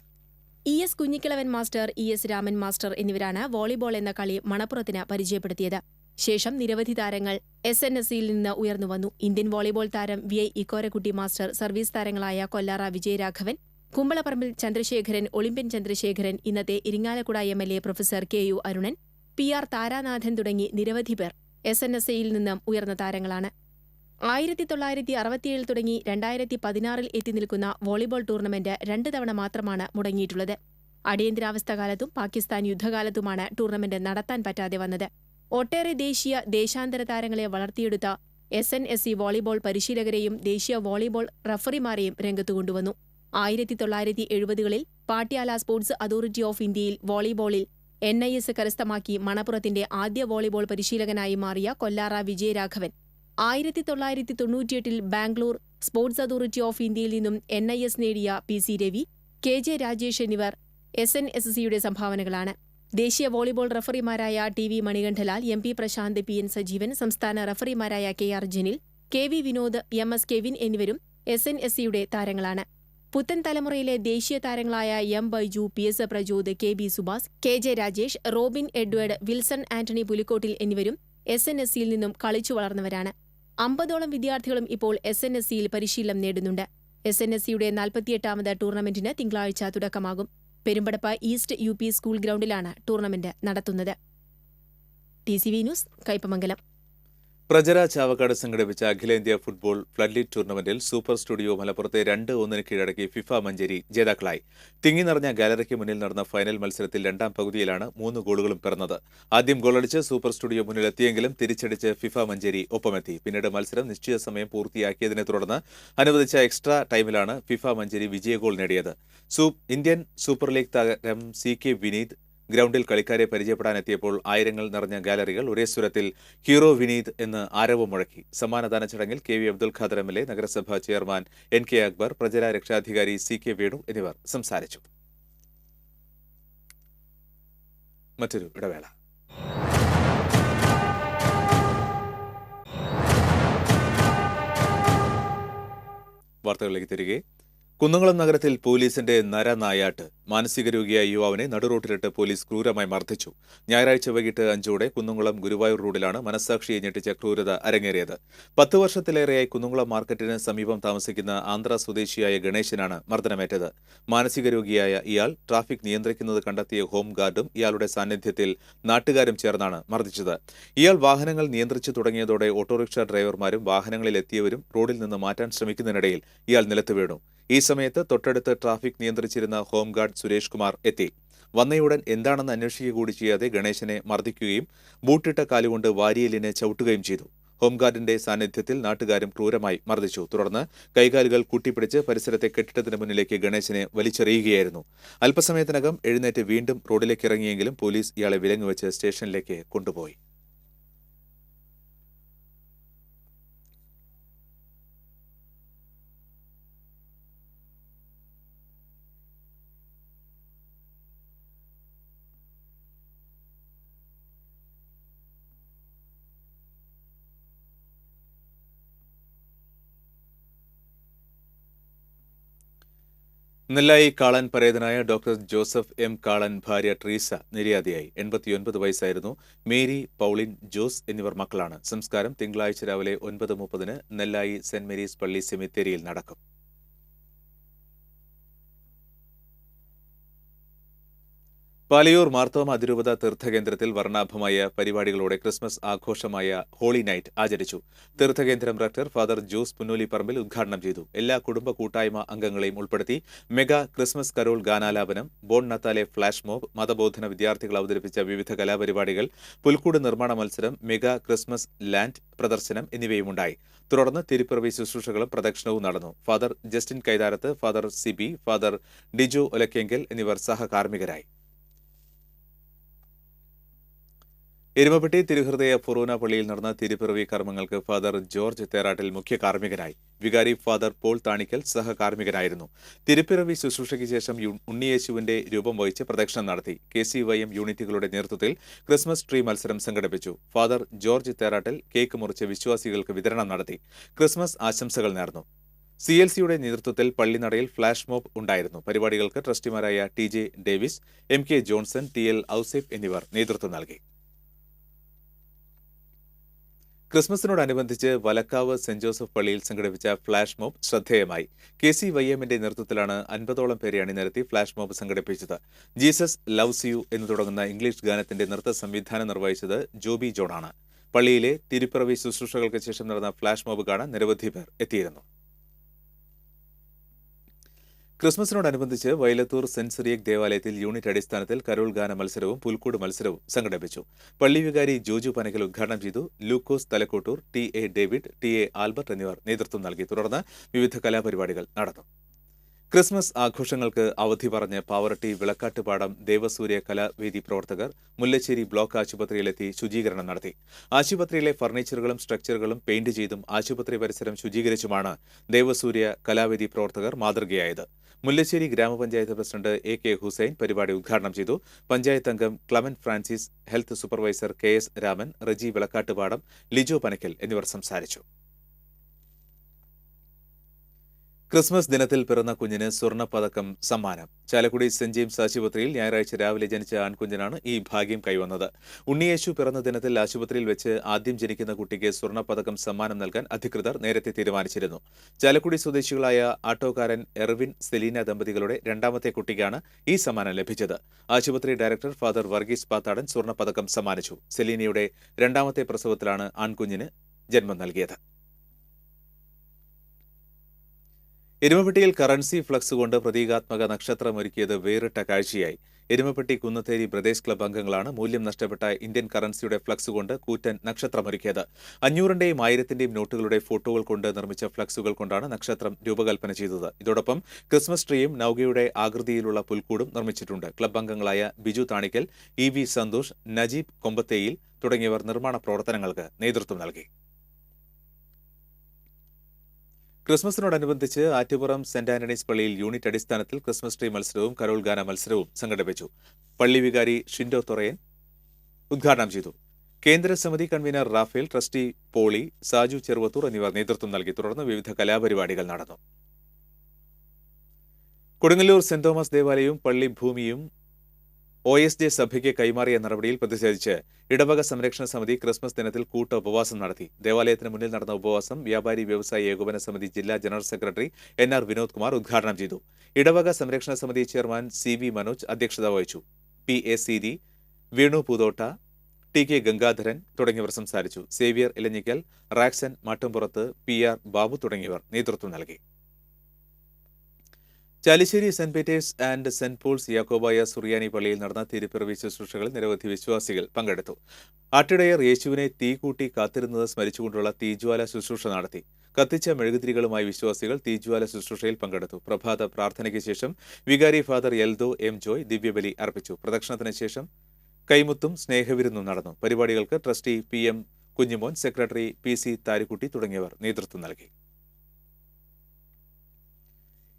ES Kunjikkilavan master, ES Raman master എന്നിവരാണ് വോളിബോൾ എന്ന കളി മണപ്പുറത്തിന് പരിചയപ്പെടുത്തിയത്. ശേഷം നിരവധി താരങ്ങൾ SNSCയിൽ നിന്ന് ഉയർന്നുവന്നു. ഇന്ത്യൻ വോളിബോൾ താരം VI ഇക്കോരക്കുട്ടി മാസ്റ്റർ, സർവീസ് താരങ്ങളായ കൊല്ലാറ വിജയരാഘവൻ, കുമ്പളപ്പറമ്പിൽ ചന്ദ്രശേഖരൻ, ഒളിമ്പ്യൻ ചന്ദ്രശേഖരൻ, ഇന്നത്തെ Irinjalakuda MLA professor KU Arunan, PR Tharanathan തുടങ്ങി നിരവധി പേർ SNSCയിൽ നിന്നും ഉയർന്ന താരങ്ങളാണ്. 1967 തുടങ്ങി 2016 എത്തി നിൽക്കുന്ന വോളിബോൾ ടൂർണമെന്റ് 2 തവണ മാത്രമാണ് മുടങ്ങിയിട്ടുള്ളത്. അടിയന്തരാവസ്ഥ കാലത്തും പാകിസ്ഥാൻ യുദ്ധകാലത്തുമാണ് ടൂർണമെന്റ് നടത്താൻ പറ്റാതെ വന്നത്. ഒട്ടേറെ ദേശീയ, ദേശാന്തര താരങ്ങളെ വളർത്തിയെടുത്ത SNSC വോളിബോൾ പരിശീലകരെയും ദേശീയ വോളിബോൾ റഫറിമാരെയും രംഗത്തു കൊണ്ടുവന്നു. 1970കളിൽ പാട്യാല സ്പോർട്സ് അതോറിറ്റി ഓഫ് ഇന്ത്യയിൽ വോളിബോളിൽ NIS കരസ്ഥമാക്കി മണപ്പുറത്തിന്റെ ആദ്യ വോളിബോൾ പരിശീലകനായി മാറിയ Kollara Vijayaraghavan 1998 Bangalore sports authority of ഇന്ത്യയിൽ നിന്നും NIS നേടിയ PC രവി, KJ രാജേഷ് എന്നിവർ SNSCയുടെ സംഭാവനകളാണ്. ദേശീയ വോളിബോൾ റഫറിമാരായ TV Manikandalal, MP Prasanth, PN Sajeevan, സംസ്ഥാന റഫറിമാരായ KR Janil, KV Vinod, MS Kevin എന്നിവരും SNSCയുടെ താരങ്ങളാണ്. പുത്തൻ തലമുറയിലെ ദേശീയ താരങ്ങളായ M Baiju, PS Prajod, KB Subhas, KJ Rajesh, Robin Edward, Wilson Antony Pulikkottil എന്നിവരും SNSCയിൽ നിന്നും കളിച്ചു വളർന്നവരാണ്. 50ഓളം വിദ്യാർത്ഥികളും ഇപ്പോൾ SNSCയിൽ പരിശീലനം നേടുന്നുണ്ട്. SNSCയുടെ 48ാമത് ടൂർണമെന്റിന് തിങ്കളാഴ്ച തുടക്കമാകും. പെരുമ്പടപ്പ ഈസ്റ്റ് UP സ്കൂൾ ഗ്രൗണ്ടിലാണ് ടൂർണമെന്റ് നടത്തുന്നത്. TCV news, Kaipamangalam. പ്രജര ചാവക്കാട് സംഘടിപ്പിച്ച അഖിലേന്ത്യാ ഫുട്ബോൾ ഫ്ലഡ് ടൂർണമെന്റിൽ സൂപ്പർ സ്റ്റുഡിയോ മലപ്പുറത്തെ 2-1 കീഴടക്കി ഫിഫ മഞ്ചേരി ജേതാക്കളായി. തിങ്ങി നിറഞ്ഞ ഗാലറിക്ക് മുന്നിൽ നടന്ന ഫൈനൽ മത്സരത്തിൽ രണ്ടാം പകുതിയിലാണ് 3 ഗോളുകളും പിറന്നത്. ആദ്യം ഗോളടിച്ച് സൂപ്പർ സ്റ്റുഡിയോ മുന്നിലെത്തിയെങ്കിലും തിരിച്ചടിച്ച് ഫിഫ മഞ്ചേരി ഒപ്പമെത്തി. പിന്നീട് മത്സരം നിശ്ചിത സമയം പൂർത്തിയാക്കിയതിനെ തുടർന്ന് അനുവദിച്ച എക്സ്ട്രാ ടൈമിലാണ് ഫിഫ മഞ്ചേരി വിജയഗോൾ നേടിയത്. ഇന്ത്യൻ സൂപ്പർ ലീഗ് താരം CK വിനീത് ഗ്രൗണ്ടിൽ കളിക്കാരെ പരിചയപ്പെടാനെത്തിയപ്പോൾ ആയിരങ്ങൾ നിറഞ്ഞ ഗാലറികൾ ഒരേ സ്വരത്തിൽ ഹീറോ വിനീത് എന്ന് ആരവം മുഴക്കി. സമ്മാനദാന ചടങ്ങിൽ KV അബ്ദുൽ ഖാദർ MLA, നഗരസഭാ ചെയർമാൻ NK അക്ബർ, പ്രജര രക്ഷാധികാരി CK വേണു എന്നിവർ സംസാരിച്ചു. മറ്റൊരു ഇടവേള. വാർത്തകളിലേക്ക് തിരികെ. കുന്നംകുളം നഗരത്തിൽ പോലീസിന്റെ നരനായാട്ട്. മാനസിക രോഗിയായ യുവാവിനെ നടുറോട്ടിലിട്ട് പോലീസ് ക്രൂരമായി മർദ്ദിച്ചു. ഞായറാഴ്ച വൈകിട്ട് 5 കുന്നംകുളം ഗുരുവായൂർ റോഡിലാണ് മനസ്സാക്ഷിയെ ഞെട്ടിച്ച ക്രൂരത അരങ്ങേറിയത്. 10 വർഷത്തിലേറെയായി കുന്നംകുളം മാർക്കറ്റിന് സമീപം താമസിക്കുന്ന ആന്ധ്ര സ്വദേശിയായ ഗണേശനാണ് മർദ്ദനമേറ്റത്. മാനസിക രോഗിയായ ഇയാൾ ട്രാഫിക് നിയന്ത്രിക്കുന്നത് കണ്ടെത്തിയ ഹോം ഗാർഡും ഇയാളുടെ സാന്നിധ്യത്തിൽ നാട്ടുകാരും ചേർന്നാണ് മർദ്ദിച്ചത്. ഇയാൾ വാഹനങ്ങൾ നിയന്ത്രിച്ചു തുടങ്ങിയതോടെ ഓട്ടോറിക്ഷ ഡ്രൈവർമാരും വാഹനങ്ങളിലെത്തിയവരും റോഡിൽ നിന്ന് മാറ്റാൻ ശ്രമിക്കുന്നതിനിടയിൽ ഇയാൾ നിലത്ത് വീണു. ഈ സമയത്ത് തൊട്ടടുത്ത് ട്രാഫിക് നിയന്ത്രിച്ചിരുന്ന ഹോംഗാർഡ് സുരേഷ് കുമാർ എത്തി. വന്നയുടൻ എന്താണെന്ന് അന്വേഷിക്കുക കൂടി ചെയ്യാതെ ഗണേശനെ മർദ്ദിക്കുകയും ബൂട്ടിട്ട കാലുകൊണ്ട് വാരിയലിനെ ചവിട്ടുകയും ചെയ്തു. ഹോംഗാർഡിന്റെ സാന്നിധ്യത്തിൽ നാട്ടുകാരും ക്രൂരമായി മർദ്ദിച്ചു. തുടർന്ന് കൈകാലുകൾ കൂട്ടിപ്പിടിച്ച് പരിസരത്തെ കെട്ടിടത്തിന് മുന്നിലേക്ക് ഗണേശനെ വലിച്ചെറിയുകയായിരുന്നു. അല്പസമയത്തിനകം എഴുന്നേറ്റ് വീണ്ടും റോഡിലേക്ക് ഇറങ്ങിയെങ്കിലും പോലീസ് ഇയാളെ വിലങ്ങുവെച്ച് സ്റ്റേഷനിലേക്ക് കൊണ്ടുപോയി. നെല്ലായി കാളൻ പരേതനായ ഡോക്ടർ ജോസഫ് M. കാളൻ ഭാര്യ ട്രീസ നിര്യാതയായി. 89 വയസ്സായിരുന്നു. മേരി, പൗളിൻ, ജോസ് എന്നിവർ മക്കളാണ്. സംസ്കാരം തിങ്കളാഴ്ച രാവിലെ 9:30 നെല്ലായി സെന്റ് മേരീസ് പള്ളി സെമിത്തേരിയിൽ നടക്കും. പാലയൂർ മാർത്തോമ അതിരൂപത തീർത്ഥകേന്ദ്രത്തിൽ വർണ്ണാഭമായ പരിപാടികളോടെ ക്രിസ്മസ് ആഘോഷമായ ഹോളി നൈറ്റ് ആചരിച്ചു. തീർത്ഥകേന്ദ്രം റക്ടർ ഫാദർ ജോസ് പുന്നൂലിപ്പറമ്പിൽ ഉദ്ഘാടനം ചെയ്തു. എല്ലാ കുടുംബ കൂട്ടായ്മ അംഗങ്ങളെയും ഉൾപ്പെടുത്തി mega Christmas Carol ഗാനാലാപനം, bone നത്താലെ flash mob, മതബോധന വിദ്യാർത്ഥികൾ അവതരിപ്പിച്ച വിവിധ കലാപരിപാടികൾ, പുൽക്കൂട് നിർമ്മാണ മത്സരം, മെഗാ ക്രിസ്മസ് ലാൻഡ് പ്രദർശനം എന്നിവയുമുണ്ടായി. തുടർന്ന് തിരുപ്പിറവി ശുശ്രൂഷകളും പ്രദക്ഷിണവും നടന്നു. Father Justin Kaitharath, father Sibi, father Dijo Olakkengal എന്നിവർ സഹകാർമ്മികരായി. എരുമപ്പെട്ടി തിരുഹൃദയ ഫൊറോന പള്ളിയിൽ നടന്ന തിരുപ്പിറവി കർമ്മങ്ങൾക്ക് ഫാദർ ജോർജ് തേറാട്ടിൽ മുഖ്യ കാർമ്മികനായി. വികാരി ഫാദർ പോൾ താണിക്കൽ സഹകാർമ്മികനായിരുന്നു. തിരുപ്പിറവി ശുശ്രൂഷയ്ക്ക് ശേഷം ഉണ്ണിയേശുവിന്റെ രൂപം വഹിച്ച് പ്രദക്ഷിണം നടത്തി. KCYM യൂണിറ്റുകളുടെ നേതൃത്വത്തിൽ ക്രിസ്മസ് ട്രീ മത്സരം സംഘടിപ്പിച്ചു. ഫാദർ ജോർജ് തേറാട്ടിൽ കേക്ക് മുറിച്ച് വിശ്വാസികൾക്ക് വിതരണം നടത്തി. ക്രിസ്മസ് ആശംസകൾ നേർന്നു. CLCയുടെ നേതൃത്വത്തിൽ പള്ളിനടയിൽ ഫ്ലാഷ് മോബ് ഉണ്ടായിരുന്നു. പരിപാടികൾക്ക് ട്രസ്റ്റിമാരായ TJ Davis, MK Johnson, TL Ouseph എന്നിവർ നേതൃത്വം നൽകി. ക്രിസ്മസിനോടനുബന്ധിച്ച് വലക്കാവ് സെന്റ് ജോസഫ് പള്ളിയിൽ സംഘടിപ്പിച്ച ഫ്ലാഷ് മോബ് ശ്രദ്ധേയമായി. KCYMന്റെ നേതൃത്വത്തിലാണ് 50ഓളം പേരെ അണിനിരത്തി ഫ്ലാഷ് മോബ് സംഘടിപ്പിച്ചത്. ജീസസ് ലവ്സ് യു എന്ന് തുടങ്ങുന്ന ഇംഗ്ലീഷ് ഗാനത്തിന്റെ നൃത്ത സംവിധാനം നിർവഹിച്ചത് ജോബി ജോണാണ്. പള്ളിയിലെ തിരുപ്പിറവി ശുശ്രൂഷകൾക്ക് ശേഷം നടന്ന ഫ്ലാഷ് മോബ് കാണാൻ നിരവധി പേർ എത്തിയിരുന്നു. ക്രിസ്മസിനോടനുബന്ധിച്ച് വയലത്തൂർ സെന്റ് സിറിയക് ദേവാലയത്തിൽ യൂണിറ്റ് അടിസ്ഥാനത്തിൽ കരോൾ ഗാന മത്സരവും പുൽക്കൂട് മത്സരവും സംഘടിപ്പിച്ചു. പള്ളി വികാരി ജോജു പനക്കൽ ഉദ്ഘാടനം ചെയ്തു. Lukose Thalakkottoor, TA David, TA Albert എന്നിവർ നേതൃത്വം നൽകി. തുടർന്ന് വിവിധ കലാപരിപാടികൾ നടന്നു. ക്രിസ്മസ് ആഘോഷങ്ങൾക്ക് അവധി പറഞ്ഞ് പാവറട്ടി വിളക്കാട്ടുപാടം ദേവസൂര്യ കലാവേദി പ്രവർത്തകർ മുല്ലശ്ശേരി ബ്ലോക്ക് ആശുപത്രിയിലെത്തി ശുചീകരണം നടത്തി. ആശുപത്രിയിലെ ഫർണിച്ചറുകളും സ്ട്രക്ചറുകളും പെയിന്റ് ചെയ്തും ആശുപത്രി പരിസരം ശുചീകരിച്ചുമാണ് ദേവസൂര്യ കലാവേദി പ്രവർത്തകർ മാതൃകയായത്. മുല്ലശ്ശേരി ഗ്രാമപഞ്ചായത്ത് പ്രസിഡന്റ് AK ഹുസൈൻ പരിപാടി ഉദ്ഘാടനം ചെയ്തു. പഞ്ചായത്ത് അംഗം Clement Francis, health supervisor KS Raman, Reji Vilakkattupadam, Lijo Panakkal എന്നിവർ സംസാരിച്ചു. ക്രിസ്മസ് ദിനത്തിൽ പിറന്ന കുഞ്ഞിന് സ്വർണ്ണപ്പതക്കം സമ്മാനം. ചാലക്കുടി സെന്റ് ജെയിംസ് ആശുപത്രിയിൽ ഞായറാഴ്ച രാവിലെ ജനിച്ച ആൺകുഞ്ഞിനാണ് ഈ ഭാഗ്യം കൈവന്നത്. ഉണ്ണിയേശു പിറന്ന ദിനത്തിൽ ആശുപത്രിയിൽ വെച്ച് ആദ്യം ജനിക്കുന്ന കുട്ടിക്ക് സ്വർണ്ണപ്പതക്കം സമ്മാനം നൽകാൻ അധികൃതർ നേരത്തെ തീരുമാനിച്ചിരുന്നു. ചാലക്കുടി സ്വദേശികളായ ആട്ടോക്കാരൻ എർവിൻ സെലീന ദമ്പതികളുടെ രണ്ടാമത്തെ കുട്ടിക്കാണ് ഈ സമ്മാനം ലഭിച്ചത്. ആശുപത്രി ഡയറക്ടർ ഫാദർ വർഗീസ് പാത്താടൻ സ്വർണ്ണപ്പതക്കം സമ്മാനിച്ചു. സെലീനയുടെ രണ്ടാമത്തെ പ്രസവത്തിലാണ് ആൺകുഞ്ഞിന് ജന്മം നൽകിയത്. എരുമപ്പെട്ടിയിൽ കറൻസി ഫ്ലക്സ് കൊണ്ട് പ്രതീകാത്മക നക്ഷത്രമൊരുക്കിയത് വേറിട്ട കാഴ്ചയായി. എരുമപ്പെട്ടി കുന്നത്തേരി ബ്രദേഴ്സ് ക്ലബ്ബ് അംഗങ്ങളാണ് മൂല്യം നഷ്ടപ്പെട്ട ഇന്ത്യൻ കറൻസിയുടെ ഫ്ലക്സ് കൊണ്ട് കൂറ്റൻ നക്ഷത്രമൊരുക്കിയത്. 500ന്റെയും 1000ന്റെയും നോട്ടുകളുടെ ഫോട്ടോകൾ കൊണ്ട് നിർമ്മിച്ച ഫ്ലക്സുകൾ കൊണ്ടാണ് നക്ഷത്രം രൂപകൽപ്പന ചെയ്തത്. ഇതോടൊപ്പം ക്രിസ്മസ് ട്രീയും നൌകയുടെ ആകൃതിയിലുള്ള പുൽക്കൂടും നിർമ്മിച്ചിട്ടുണ്ട്. ക്ലബ്ബ് അംഗങ്ങളായ ബിജു താണിക്കൽ, EV സന്തോഷ്, നജീബ് കൊമ്പത്തേയിൽ തുടങ്ങിയവർ നിർമ്മാണ പ്രവർത്തനങ്ങൾക്ക് നേതൃത്വം നൽകി. ക്രിസ്മസിനോടനുബന്ധിച്ച് ആറ്റുപുറം സെന്റ് ആന്റണീസ് പള്ളിയിൽ യൂണിറ്റ് അടിസ്ഥാനത്തിൽ ക്രിസ്മസ് ട്രീ മത്സരവും കരോൾ ഗാന മത്സരവും സംഘടിപ്പിച്ചു. പള്ളി വികാരി ഷിൻഡോ തൊറയൻ ഉദ്ഘാടനം ചെയ്തു. കേന്ദ്ര സമിതി convener Raphael, trustee Poly, Saju Cheruvathur എന്നിവർ നേതൃത്വം നൽകി. തുടർന്ന് വിവിധ കലാപരിപാടികൾ നടന്നു. കൊടുങ്ങല്ലൂർ സെന്റ് തോമസ് ദേവാലയവും പള്ളി ഭൂമിയും OSJ സഭയ്ക്ക് കൈമാറിയ നടപടിയിൽ പ്രതിഷേധിച്ച് ഇടവക സംരക്ഷണ സമിതി ക്രിസ്മസ് ദിനത്തിൽ കൂട്ട ഉപവാസം നടത്തി. ദേവാലയത്തിന് മുന്നിൽ നടന്ന ഉപവാസം വ്യാപാരി വ്യവസായി ഏകോപന സമിതി ജില്ലാ general secretary NR Vinod Kumar ഉദ്ഘാടനം ചെയ്തു. ഇടവക സംരക്ഷണ സമിതി ചെയർമാൻ CV മനോജ് അധ്യക്ഷത വഹിച്ചു. PA സീതി, വേണു പൂതോട്ട, TK ഗംഗാധരൻ തുടങ്ങിയവർ സംസാരിച്ചു. സേവ്യർ ഇലഞ്ഞിക്കൽ, റാക്സൻ മാട്ടുംപുറത്ത്, PR ബാബു തുടങ്ങിയവർ നേതൃത്വം നൽകി. Chalissery saint Peter's and saint Paul's യാക്കോബായ സുറിയാനി പള്ളിയിൽ നടന്ന തിരുപ്പിറവി ശുശ്രൂഷകളിൽ നിരവധി വിശ്വാസികൾ പങ്കെടുത്തു. ആട്ടിടയർ യേശുവിനെ തീ കൂട്ടി കാത്തിരുന്നത് സ്മരിച്ചുകൊണ്ടുള്ള തീജ്വാല ശുശ്രൂഷ നടത്തി. കത്തിച്ച മെഴുകുതിരികളുമായി വിശ്വാസികൾ തീജ്വാല ശുശ്രൂഷയിൽ പങ്കെടുത്തു. പ്രഭാത പ്രാർത്ഥനയ്ക്ക് ശേഷം വികാരി ഫാദർ എൽദോ M. ജോയ് ദിവ്യബലി അർപ്പിച്ചു. പ്രദക്ഷിണത്തിന് ശേഷം കൈമുത്തും സ്നേഹവിരുന്നും നടന്നു. പരിപാടികൾക്ക് trustee PM Kunjumon, secretary PC താരിക്കുട്ടി തുടങ്ങിയവർ നേതൃത്വം നൽകി.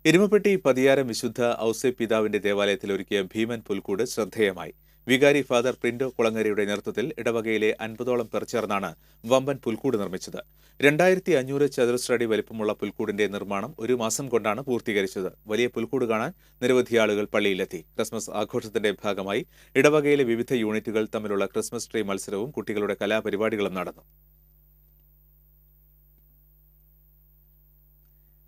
എരുമപ്പെട്ടി പതിയാരം വിശുദ്ധ ഔസേപ്പ് പിതാവിന്റെ ദേവാലയത്തിൽ ഒരുക്കിയ ഭീമൻ പുൽക്കൂട് ശ്രദ്ധേയമായി. വികാരി ഫാദർ പ്രിന്റോ കുളങ്ങരയുടെ നേതൃത്വത്തിൽ ഇടവകയിലെ 50ഓളം പേർ ചേർന്നാണ് വമ്പൻ പുൽക്കൂട് നിർമ്മിച്ചത്. 2500 ചതുരശ്ര അടി വലിപ്പമുള്ള പുൽക്കൂടിന്റെ നിർമ്മാണം 1 മാസം കൊണ്ടാണ് പൂർത്തീകരിച്ചത്. വലിയ പുൽക്കൂട് കാണാൻ നിരവധി ആളുകൾ പള്ളിയിലെത്തി. ക്രിസ്മസ് ആഘോഷത്തിന്റെ ഭാഗമായി ഇടവകയിലെ വിവിധ യൂണിറ്റുകൾ തമ്മിലുള്ള ക്രിസ്മസ് ട്രീ മത്സരവും കുട്ടികളുടെ കലാപരിപാടികളും നടന്നു.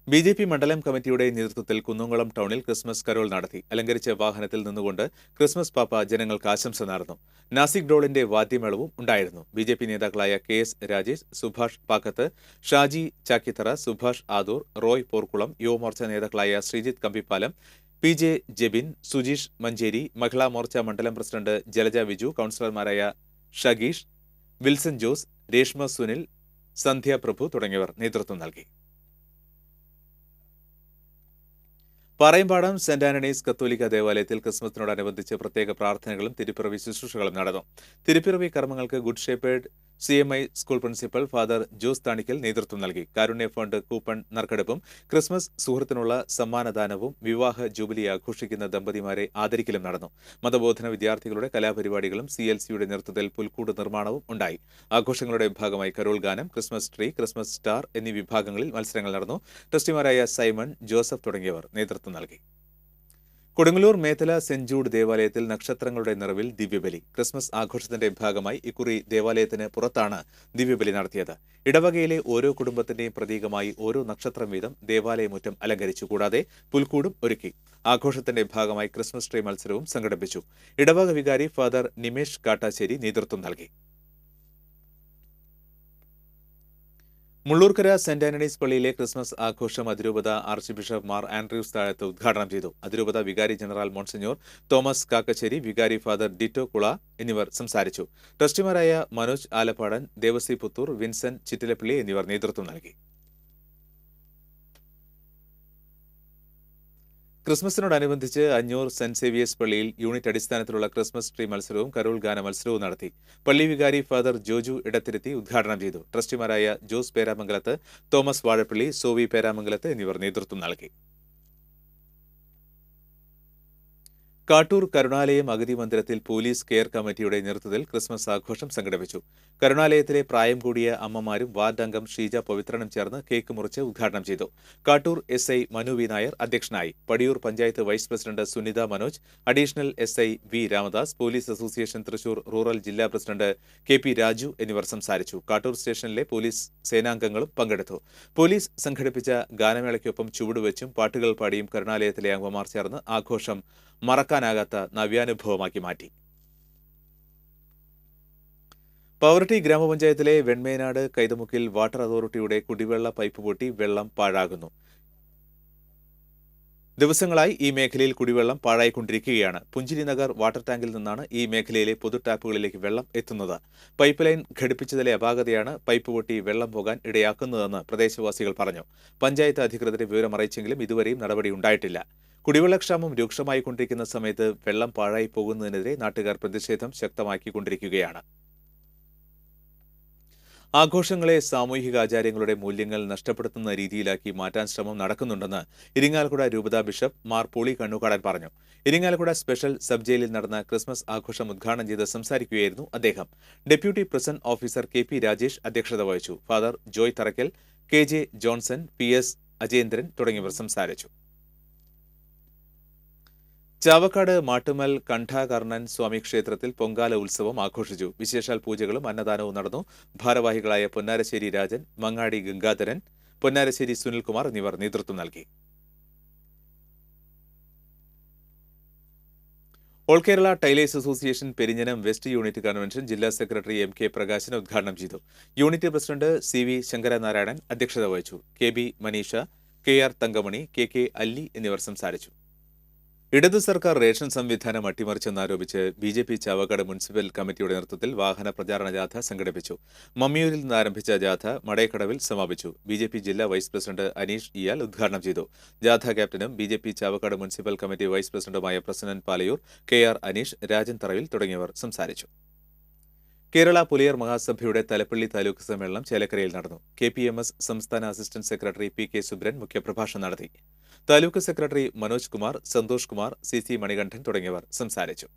BJP മണ്ഡലം കമ്മിറ്റിയുടെ നേതൃത്വത്തിൽ കുന്നംകുളം ടൗണിൽ ക്രിസ്മസ് കരോൾ നടത്തി. അലങ്കരിച്ച വാഹനത്തിൽ നിന്നുകൊണ്ട് ക്രിസ്മസ് പാപ്പ ജനങ്ങൾക്ക് ആശംസ നേർന്നു. നാസിക് ഡോളിന്റെ വാദ്യമേളവും ഉണ്ടായിരുന്നു. BJP നേതാക്കളായ KS രാജേഷ്, സുഭാഷ് പാക്കത്ത്, ഷാജി ചാക്കിത്തറ, സുഭാഷ് ആദൂർ, റോയ് പോർക്കുളം, യുവമോർച്ച നേതാക്കളായ ശ്രീജിത്ത് കമ്പിപ്പാലം, PJ ജെബിൻ, സുജീഷ് മഞ്ചേരി, മഹിളാ മോർച്ച മണ്ഡലം പ്രസിഡന്റ് ജലജ വിജു, കൌൺസിലർമാരായ ഷഗീഷ്, വിൽസൺ ജോസ്, രേഷ്മ സുനിൽ, സന്ധ്യ പ്രഭു തുടങ്ങിയവർ നേതൃത്വം നൽകി. പാറയമ്പാടം സെന്റ് ആന്റണീസ് കത്തോലിക്ക ദേവാലയത്തിൽ ക്രിസ്മസിനോടനുബന്ധിച്ച് പ്രത്യേക പ്രാർത്ഥനകളും തിരുപ്പിറവി ശുശ്രൂഷകളും നടന്നു. തിരുപ്പിറവി കർമ്മങ്ങൾക്ക് good shepherd CMI school principal father Jose Thanikkal നേതൃത്വം നൽകി. കാരുണ്യ ഫണ്ട് കൂപ്പൺ നറുക്കെടുപ്പും ക്രിസ്മസ് സുഹൃത്തിനുള്ള സമ്മാനദാനവും വിവാഹ ജൂബിലി ആഘോഷിക്കുന്ന ദമ്പതിമാരെ ആദരിക്കലും നടന്നു. മതബോധന വിദ്യാർത്ഥികളുടെ കലാപരിപാടികളും CLCയുടെ നേതൃത്വത്തിൽ പുൽക്കൂട് നിർമ്മാണവും ഉണ്ടായി. ആഘോഷങ്ങളുടെ ഭാഗമായി കരോൾ ഗാനം, ക്രിസ്മസ് ട്രീ, ക്രിസ്മസ് സ്റ്റാർ എന്നീ വിഭാഗങ്ങളിൽ മത്സരങ്ങൾ നടന്നു. ട്രസ്റ്റിമാരായ സൈമൺ, ജോസഫ് തുടങ്ങിയവർ നേതൃത്വം നൽകി. കൊടുങ്ങല്ലൂർ മേത്തല സെന്റ് ജൂഡ് ദേവാലയത്തിൽ നക്ഷത്രങ്ങളുടെ നിറവിൽ ദിവ്യബലി. ക്രിസ്മസ് ആഘോഷത്തിന്റെ ഭാഗമായി ഇക്കുറി ദേവാലയത്തിന് പുറത്താണ് ദിവ്യബലി നടത്തിയത്. ഇടവകയിലെ ഓരോ കുടുംബത്തിന്റെയും പ്രതീകമായി ഓരോ നക്ഷത്രം വീതം ദേവാലയമുറ്റം അലങ്കരിച്ചു. കൂടാതെ പുൽക്കൂടും ഒരുക്കി. ആഘോഷത്തിന്റെ ഭാഗമായി ക്രിസ്മസ് ട്രീ മത്സരവും സംഘടിപ്പിച്ചു. ഇടവക വികാരി ഫാദർ നിമേഷ് കാട്ടാശ്ശേരി നേതൃത്വം നൽകി. മുള്ളൂർക്കര സെന്റ് ആന്റണീസ് പള്ളിയിലെ ക്രിസ്മസ് ആഘോഷം അതിരൂപത ആർച്ച് ബിഷപ്പ് മാർ ആൻഡ്രൂസ് താഴത്ത് ഉദ്ഘാടനം ചെയ്തു. അതിരൂപത വികാരി ജനറൽ മോൺസിഞ്ഞോർ തോമസ് കാക്കശ്ശേരി, വികാരി ഫാദർ ഡിറ്റോ കുള എന്നിവർ സംസാരിച്ചു. ട്രസ്റ്റിമാരായ മനോജ് ആലപ്പാടൻ, ദേവസി പുത്തൂർ, വിൻസെന്റ് ചിറ്റിലപ്പള്ളി എന്നിവർ നേതൃത്വം നൽകി. ക്രിസ്മസിനോടനുബന്ധിച്ച് അഞ്ഞൂർ സെന്റ് സേവിയേഴ്സ് പള്ളിയിൽ യൂണിറ്റ് അടിസ്ഥാനത്തിലുള്ള ക്രിസ്മസ് ട്രീ മത്സരവും കരോൾ ഗാന മത്സരവും നടത്തി. പള്ളി വികാരി ഫാദർ ജോജു ഇടത്തിരുത്തി ഉദ്ഘാടനം ചെയ്തു. ട്രസ്റ്റിമാരായ ജോസ് പേരാമംഗലത്ത്, തോമസ് വാഴപ്പള്ളി, സോവി പേരാമംഗലത്ത് എന്നിവർ നേതൃത്വം നൽകി. കാട്ടൂർ കരുണാലയം അഗതി മന്ദിരത്തിൽ പോലീസ് കെയർ കമ്മിറ്റിയുടെ നേതൃത്വത്തിൽ ക്രിസ്മസ് ആഘോഷം സംഘടിപ്പിച്ചു. കരുണാലയത്തിലെ പ്രായം കൂടിയ അമ്മമാരും വാർഡ് അംഗം ഷീജ പവിത്രനും ചേർന്ന് കേക്ക് മുറിച്ച് ഉദ്ഘാടനം ചെയ്തു. കാട്ടൂർ SI മനു വി നായർ അധ്യക്ഷനായി. Padiyoor panchayat vice president Sunitha Manoj, additional SI V Ramadas, police association Thrissur rural ജില്ലാ പ്രസിഡന്റ് KP രാജു എന്നിവർ സംസാരിച്ചു. കാട്ടൂർ സ്റ്റേഷനിലെ പോലീസ് സേനാംഗങ്ങളും പങ്കെടുത്തു. പോലീസ് സംഘടിപ്പിച്ച ഗാനമേളയ്ക്കൊപ്പം ചുവടുവെച്ചും പാട്ടുകൾ പാടിയും കരുണാലയത്തിലെ അംഗമാർ ചേർന്ന് ആഘോഷം മറക്കാനാകാത്ത നവ്യാനുഭവമാക്കി മാറ്റി. പവർട്ടി ഗ്രാമപഞ്ചായത്തിലെ വെൺമേനാട് കൈതമുക്കിൽ വാട്ടർ അതോറിറ്റിയുടെ കുടിവെള്ള പൈപ്പ് പൊട്ടി വെള്ളം പാഴാകുന്നു. ദിവസങ്ങളായി ഈ മേഖലയിൽ കുടിവെള്ളം പാഴായിക്കൊണ്ടിരിക്കുകയാണ്. പുഞ്ചിരി നഗർ വാട്ടർ ടാങ്കിൽ നിന്നാണ് ഈ മേഖലയിലെ പൊതു ടാപ്പുകളിലേക്ക് വെള്ളം എത്തുന്നത്. പൈപ്പ് ലൈൻ ഘടിപ്പിച്ചതിലെ അപാകതയാണ് പൈപ്പ് പൊട്ടി വെള്ളം പോകാൻ ഇടയാക്കുന്നതെന്ന് പ്രദേശവാസികൾ പറഞ്ഞു. പഞ്ചായത്ത് അധികൃതരെ വിവരമറിയിച്ചെങ്കിലും ഇതുവരെയും നടപടിയുണ്ടായിട്ടില്ല. കുടിവെള്ളക്ഷാമം രൂക്ഷമായിക്കൊണ്ടിരിക്കുന്ന സമയത്ത് വെള്ളം പാഴായി പോകുന്നതിനെതിരെ നാട്ടുകാർ പ്രതിഷേധം ശക്തമാക്കിക്കൊണ്ടിരിക്കുകയാണ്. ആഘോഷങ്ങളെ സാമൂഹികാചാര്യങ്ങളുടെ മൂല്യങ്ങൾ നഷ്ടപ്പെടുത്തുന്ന രീതിയിലാക്കി മാറ്റാൻ ശ്രമം നടക്കുന്നുണ്ടെന്ന് ഇരിങ്ങാലക്കുട രൂപതാ ബിഷപ്പ് മാർ പോളി കണ്ണുകാടൻ പറഞ്ഞു. ഇരിങ്ങാലക്കുട സ്പെഷ്യൽ സബ് ജയിലിൽ നടന്ന ക്രിസ്മസ് ആഘോഷം ഉദ്ഘാടനം ചെയ്ത് സംസാരിക്കുകയായിരുന്നു അദ്ദേഹം. Deputy prison officer KP Rajesh അധ്യക്ഷത വഹിച്ചു. Father Joy Tharakkal, KJ Johnson, PS Ajendran തുടങ്ങിയവർ സംസാരിച്ചു. ചാവക്കാട് മാട്ടുമൽ കണ്ഠാകർണൻ സ്വാമി ക്ഷേത്രത്തിൽ പൊങ്കാല ഉത്സവം ആഘോഷിച്ചു. വിശേഷാൽ പൂജകളും അന്നദാനവും നടന്നു. ഭാരവാഹികളായ പൊന്നാരശ്ശേരി രാജൻ, മങ്ങാടി ഗംഗാധരൻ, പൊന്നാരശ്ശേരി സുനിൽകുമാർ എന്നിവർ നേതൃത്വം നൽകി. All Kerala tailors association Perinjanam west unit convention ജില്ലാ സെക്രട്ടറി MK പ്രകാശൻ ഉദ്ഘാടനം ചെയ്തു. യൂണിറ്റ് പ്രസിഡന്റ് CV ശങ്കരനാരായണൻ അധ്യക്ഷത വഹിച്ചു. KB Manisha, KR Thankamani, KK അല്ലി എന്നിവർ സംസാരിച്ചു. ഇടതു സർക്കാർ റേഷൻ സംവിധാനം അട്ടിമറിച്ചെന്നാരോപിച്ച് BJP ചാവക്കാട് മുനിസിപ്പൽ കമ്മിറ്റിയുടെ നേതൃത്വത്തിൽ വാഹന പ്രചാരണ ജാഥ സംഘടിപ്പിച്ചു. മമ്മിയൂരിൽ നിന്ന് ആരംഭിച്ച ജാഥ മടയക്കടവിൽ സമാപിച്ചു. BJP ജില്ലാ വൈസ് പ്രസിഡന്റ് അനീഷ് ഇയാൽ ഉദ്ഘാടനം ചെയ്തു. ജാഥ ക്യാപ്റ്റനും BJP Chavakkad municipal committee vice പ്രസിഡന്റുമായ പ്രസന്നൻ പാലയൂർ, KR അനീഷ്, രാജൻ തറവിൽ തുടങ്ങിയവർ സംസാരിച്ചു. കേരള പുലയർ മഹാസഭയുടെ തലപ്പള്ളി താലൂക്ക് സമ്മേളനം ചേലക്കരയിൽ നടന്നു. KPMS സംസ്ഥാന അസിസ്റ്റന്റ് സെക്രട്ടറി PK സുബ്രൻ മുഖ്യപ്രഭാഷണം നടത്തി. താലൂക്ക് സെക്രട്ടറി മനോജ് കുമാർ, സന്തോഷ് കുമാർ, CC മണികണ്ഠൻ തുടങ്ങിയവർ സംസാരിച്ചു.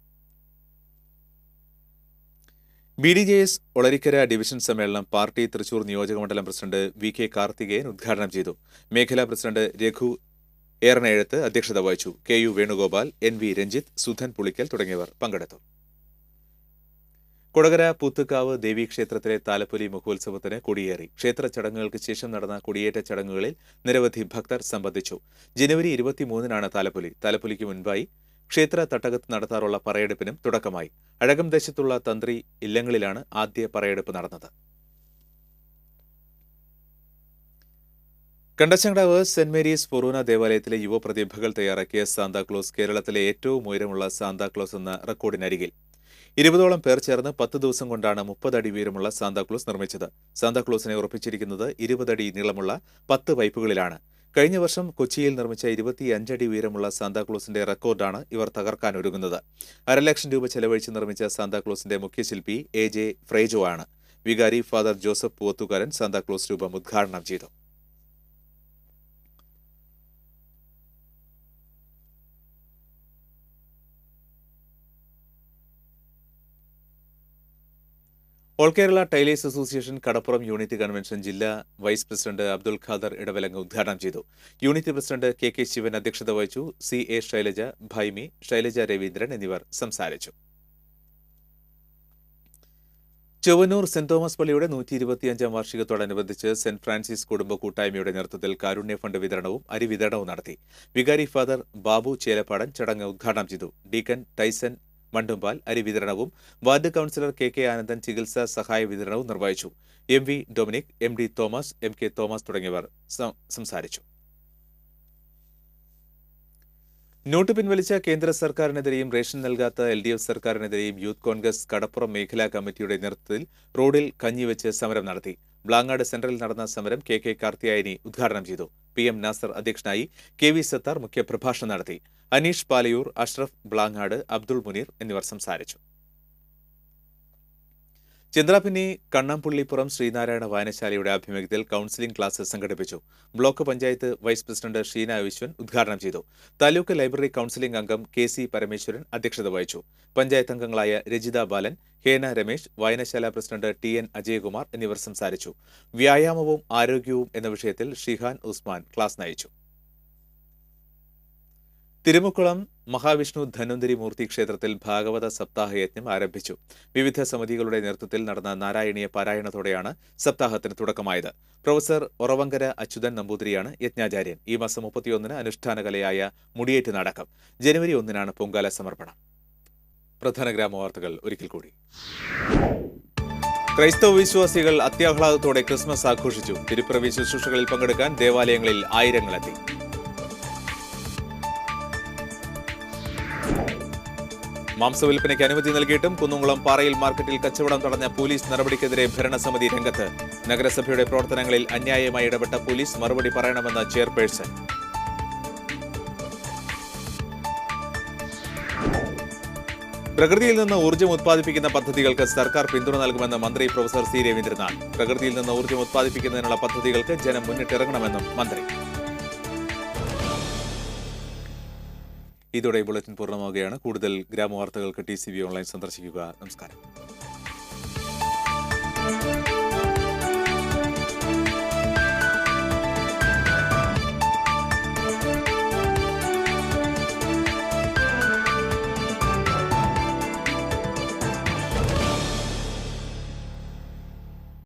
BDJS ഒളരിക്കര ഡിവിഷൻ സമ്മേളനം പാർട്ടി തൃശൂർ നിയോജകമണ്ഡലം പ്രസിഡന്റ് VK കാർത്തികേയൻ ഉദ്ഘാടനം ചെയ്തു. മേഖലാ പ്രസിഡന്റ് രഘു ഏറനേഴത്ത് അധ്യക്ഷത വഹിച്ചു. KU വേണുഗോപാൽ, NV രഞ്ജിത്ത്, സുധൻ പുളിക്കൽ തുടങ്ങിയവർ പങ്കെടുത്തു. കൊടകര പൂത്തുക്കാവ് ദേവീക്ഷേത്രത്തിലെ താലപ്പൊലി മഹോത്സവത്തിന് കൊടിയേറി. ക്ഷേത്ര ചടങ്ങുകൾക്ക് ശേഷം നടന്ന കൊടിയേറ്റ ചടങ്ങുകളിൽ നിരവധി ഭക്തർ സംബന്ധിച്ചു. ജനുവരി 23-നാണ് താലപ്പൊലി. താലപ്പൊലിക്ക് മുൻപായി ക്ഷേത്ര തട്ടകത്ത് നടത്താറുള്ള പറയെടുപ്പിനും തുടക്കമായി. അഴകം ദേശത്തുള്ള തന്ത്രി ഇല്ലങ്ങളിലാണ് ആദ്യ പറയെടുപ്പ് നടന്നത്. കണ്ടച്ചങ്കാവ് സെന്റ് മേരീസ് ഫൊറൂന ദേവാലയത്തിലെ യുവപ്രതിഭകൾ തയ്യാറാക്കിയ സാന്താക്ലോസ് കേരളത്തിലെ ഏറ്റവും ഉയരമുള്ള സാന്താക്ലോസ് എന്ന റെക്കോർഡിനരികിൽ 20ഓളം പേർ ചേർന്ന് 10 ദിവസം കൊണ്ടാണ് 30 അടി ഉയരമുള്ള സാന്താക്ലോസ് നിർമ്മിച്ചത്. സാന്താക്ലോസിനെ ഉറപ്പിച്ചിരിക്കുന്നത് 20 അടി നീളമുള്ള 10 പൈപ്പുകളിലാണ്. കഴിഞ്ഞ വർഷം കൊച്ചിയിൽ നിർമ്മിച്ച 25 അടി ഉയരമുള്ള സാന്താക്ലോസിന്റെ റെക്കോർഡാണ് ഇവർ തകർക്കാനൊരുങ്ങുന്നത്. 1.5 ലക്ഷം രൂപ ചെലവഴിച്ച് നിർമ്മിച്ച സാന്താക്ലോസിന്റെ മുഖ്യശില്പി AJ ഫ്രേജോ ആണ്. വികാരി ഫാദർ ജോസഫ് പൂവത്തുകാരൻ സാന്താക്ലോസ് രൂപം ഉദ്ഘാടനം ചെയ്തു. ഓൾ കേരള ടൈലേഴ്സ് അസോസിയേഷൻ കടപ്പുറം യൂണിറ്റ് കൺവെൻഷൻ ജില്ലാ വൈസ് പ്രസിഡന്റ് അബ്ദുൽ ഖാദർ ഇടവലങ്ങ് ഉദ്ഘാടനം ചെയ്തു. യൂണിറ്റ് പ്രസിഡന്റ് KK ശിവൻ അധ്യക്ഷത വഹിച്ചു. CA ശൈലജ, ഭൈമി, ശൈലജ രവീന്ദ്രൻ എന്നിവർ സംസാരിച്ചു. ചൊവ്വന്നൂർ സെന്റ് തോമസ് പള്ളിയുടെ 125-ാം വാർഷികത്തോടനുബന്ധിച്ച് സെന്റ് ഫ്രാൻസിസ് കുടുംബ കൂട്ടായ്മയുടെ നേതൃത്വത്തിൽ കാരുണ്യ ഫണ്ട് വിതരണവും അരി വിതരണവും നടത്തി. വികാരി ഫാദർ ബാബു ചേലപ്പാടൻ ചടങ്ങ് ഉദ്ഘാടനം ചെയ്തു. ഡീക്കൻ ടൈസൺ മണ്ടുമ്പാൽ അരി വിതരണവും വാർഡ് കൌൺസിലർ KK ആനന്ദൻ ചികിത്സാ സഹായ വിതരണവും നിർവഹിച്ചു. MV Dominic, MD Thomas, MK Thomas തുടങ്ങിയവർ സംസാരിച്ചു. നോട്ട് പിൻവലിച്ച കേന്ദ്ര സർക്കാരിനെതിരെയും റേഷൻ നൽകാത്ത LDF സർക്കാരിനെതിരെയും യൂത്ത് കോൺഗ്രസ് കടപ്പുറം മേഖലാ കമ്മിറ്റിയുടെ നേതൃത്വത്തിൽ റോഡിൽ കഞ്ഞിവെച്ച് സമരം നടത്തി. ബ്ലാങ്ങാട് സെന്ററിൽ നടന്ന സമരം KK കാർത്തിയായനി ഉദ്ഘാടനം ചെയ്തു. PM നാസർ അധ്യക്ഷനായി. KV സത്താർ മുഖ്യപ്രഭാഷണം നടത്തി. അനീഷ് പാലയൂർ, അഷ്റഫ് ബ്ലാങ്ങാട്, അബ്ദുൾ മുനീർ എന്നിവർ സംസാരിച്ചു. ചന്ദ്രാപിന്നി കണ്ണംപുള്ളിപ്പുറം ശ്രീനാരായണ വായനശാലയുടെ ആഭിമുഖ്യത്തിൽ കൌൺസിലിംഗ് ക്ലാസ് സംഘടിപ്പിച്ചു. Block panchayat vice president Sheena Viswan ഉദ്ഘാടനം ചെയ്തു. താലൂക്ക് ലൈബ്രറി കൌൺസിലിംഗ് അംഗം KC പരമേശ്വരൻ അധ്യക്ഷത വഹിച്ചു. പഞ്ചായത്ത് അംഗങ്ങളായ രജിത ബാലൻ, ഹേന രമേശ്, വായനശാല പ്രസിഡന്റ് TN അജയകുമാർ എന്നിവർ സംസാരിച്ചു. വ്യായാമവും ആരോഗ്യവും എന്ന വിഷയത്തിൽ ഷിഹാൻ ഉസ്മാൻ ക്ലാസ് നയിച്ചു. തിരുമുക്കുളം മഹാവിഷ്ണു ധന്വന്തരി മൂർത്തി ക്ഷേത്രത്തിൽ ഭാഗവത സപ്താഹയജ്ഞം ആരംഭിച്ചു. വിവിധ സമിതികളുടെ നേതൃത്വത്തിൽ നടന്ന നാരായണീയ പാരായണത്തോടെയാണ് സപ്താഹത്തിന് തുടക്കമായത്. പ്രൊഫസർ ഒറവങ്കര അച്യുതൻ നമ്പൂതിരിയാണ് യജ്ഞാചാര്യൻ. ഈ മാസം 31-ന് അനുഷ്ഠാന കലയായ മുടിയേറ്റ് നടക്കും. ജനുവരി 1-നാണ് പൊങ്കാല സമർപ്പണം. പ്രധാന ഗ്രാമവാർത്തകൾ ഒരിക്കൽ കൂടി. ക്രൈസ്തവ വിശ്വാസികൾ അത്യാഹ്ലാദത്തോടെ ക്രിസ്മസ് ആഘോഷിച്ചു. തിരുപ്പിറവി ശുശ്രൂഷകളിൽ പങ്കെടുക്കാൻ ദേവാലയങ്ങളിൽ ആയിരങ്ങളെത്തി. മാംസവിൽപ്പനയ്ക്ക് അനുമതി നൽകിയിട്ടും കുന്നംകുളം പാറയിൽ മാർക്കറ്റിൽ കച്ചവടം തടഞ്ഞ പോലീസ് നടപടിക്കെതിരെ ഭരണസമിതി രംഗത്ത്. നഗരസഭയുടെ പ്രവർത്തനങ്ങളിൽ അന്യായമായി ഇടപെട്ട പോലീസ് മറുപടി പറയണമെന്ന് ചെയർപേഴ്സൺ. പ്രകൃതിയിൽ നിന്ന് ഊർജ്ജം ഉത്പാദിപ്പിക്കുന്ന പദ്ധതികൾക്ക് സർക്കാർ പിന്തുണ നൽകുമെന്ന് മന്ത്രി പ്രൊഫസർ C. രവീന്ദ്രനാഥ്. പ്രകൃതിയിൽ നിന്ന് ഊർജ്ജം ഉത്പാദിപ്പിക്കുന്നതിനുള്ള പദ്ധതികൾക്ക് ജനം മുന്നിട്ടിറങ്ങണമെന്നും മന്ത്രി. ഇതോടെ ബുള്ളറ്റിൻ പൂർണ്ണമാവുകയാണ്. കൂടുതൽ ഗ്രാമവാർത്തകൾക്ക് TCV ഓൺലൈൻ സന്ദർശിക്കുക. നമസ്കാരം.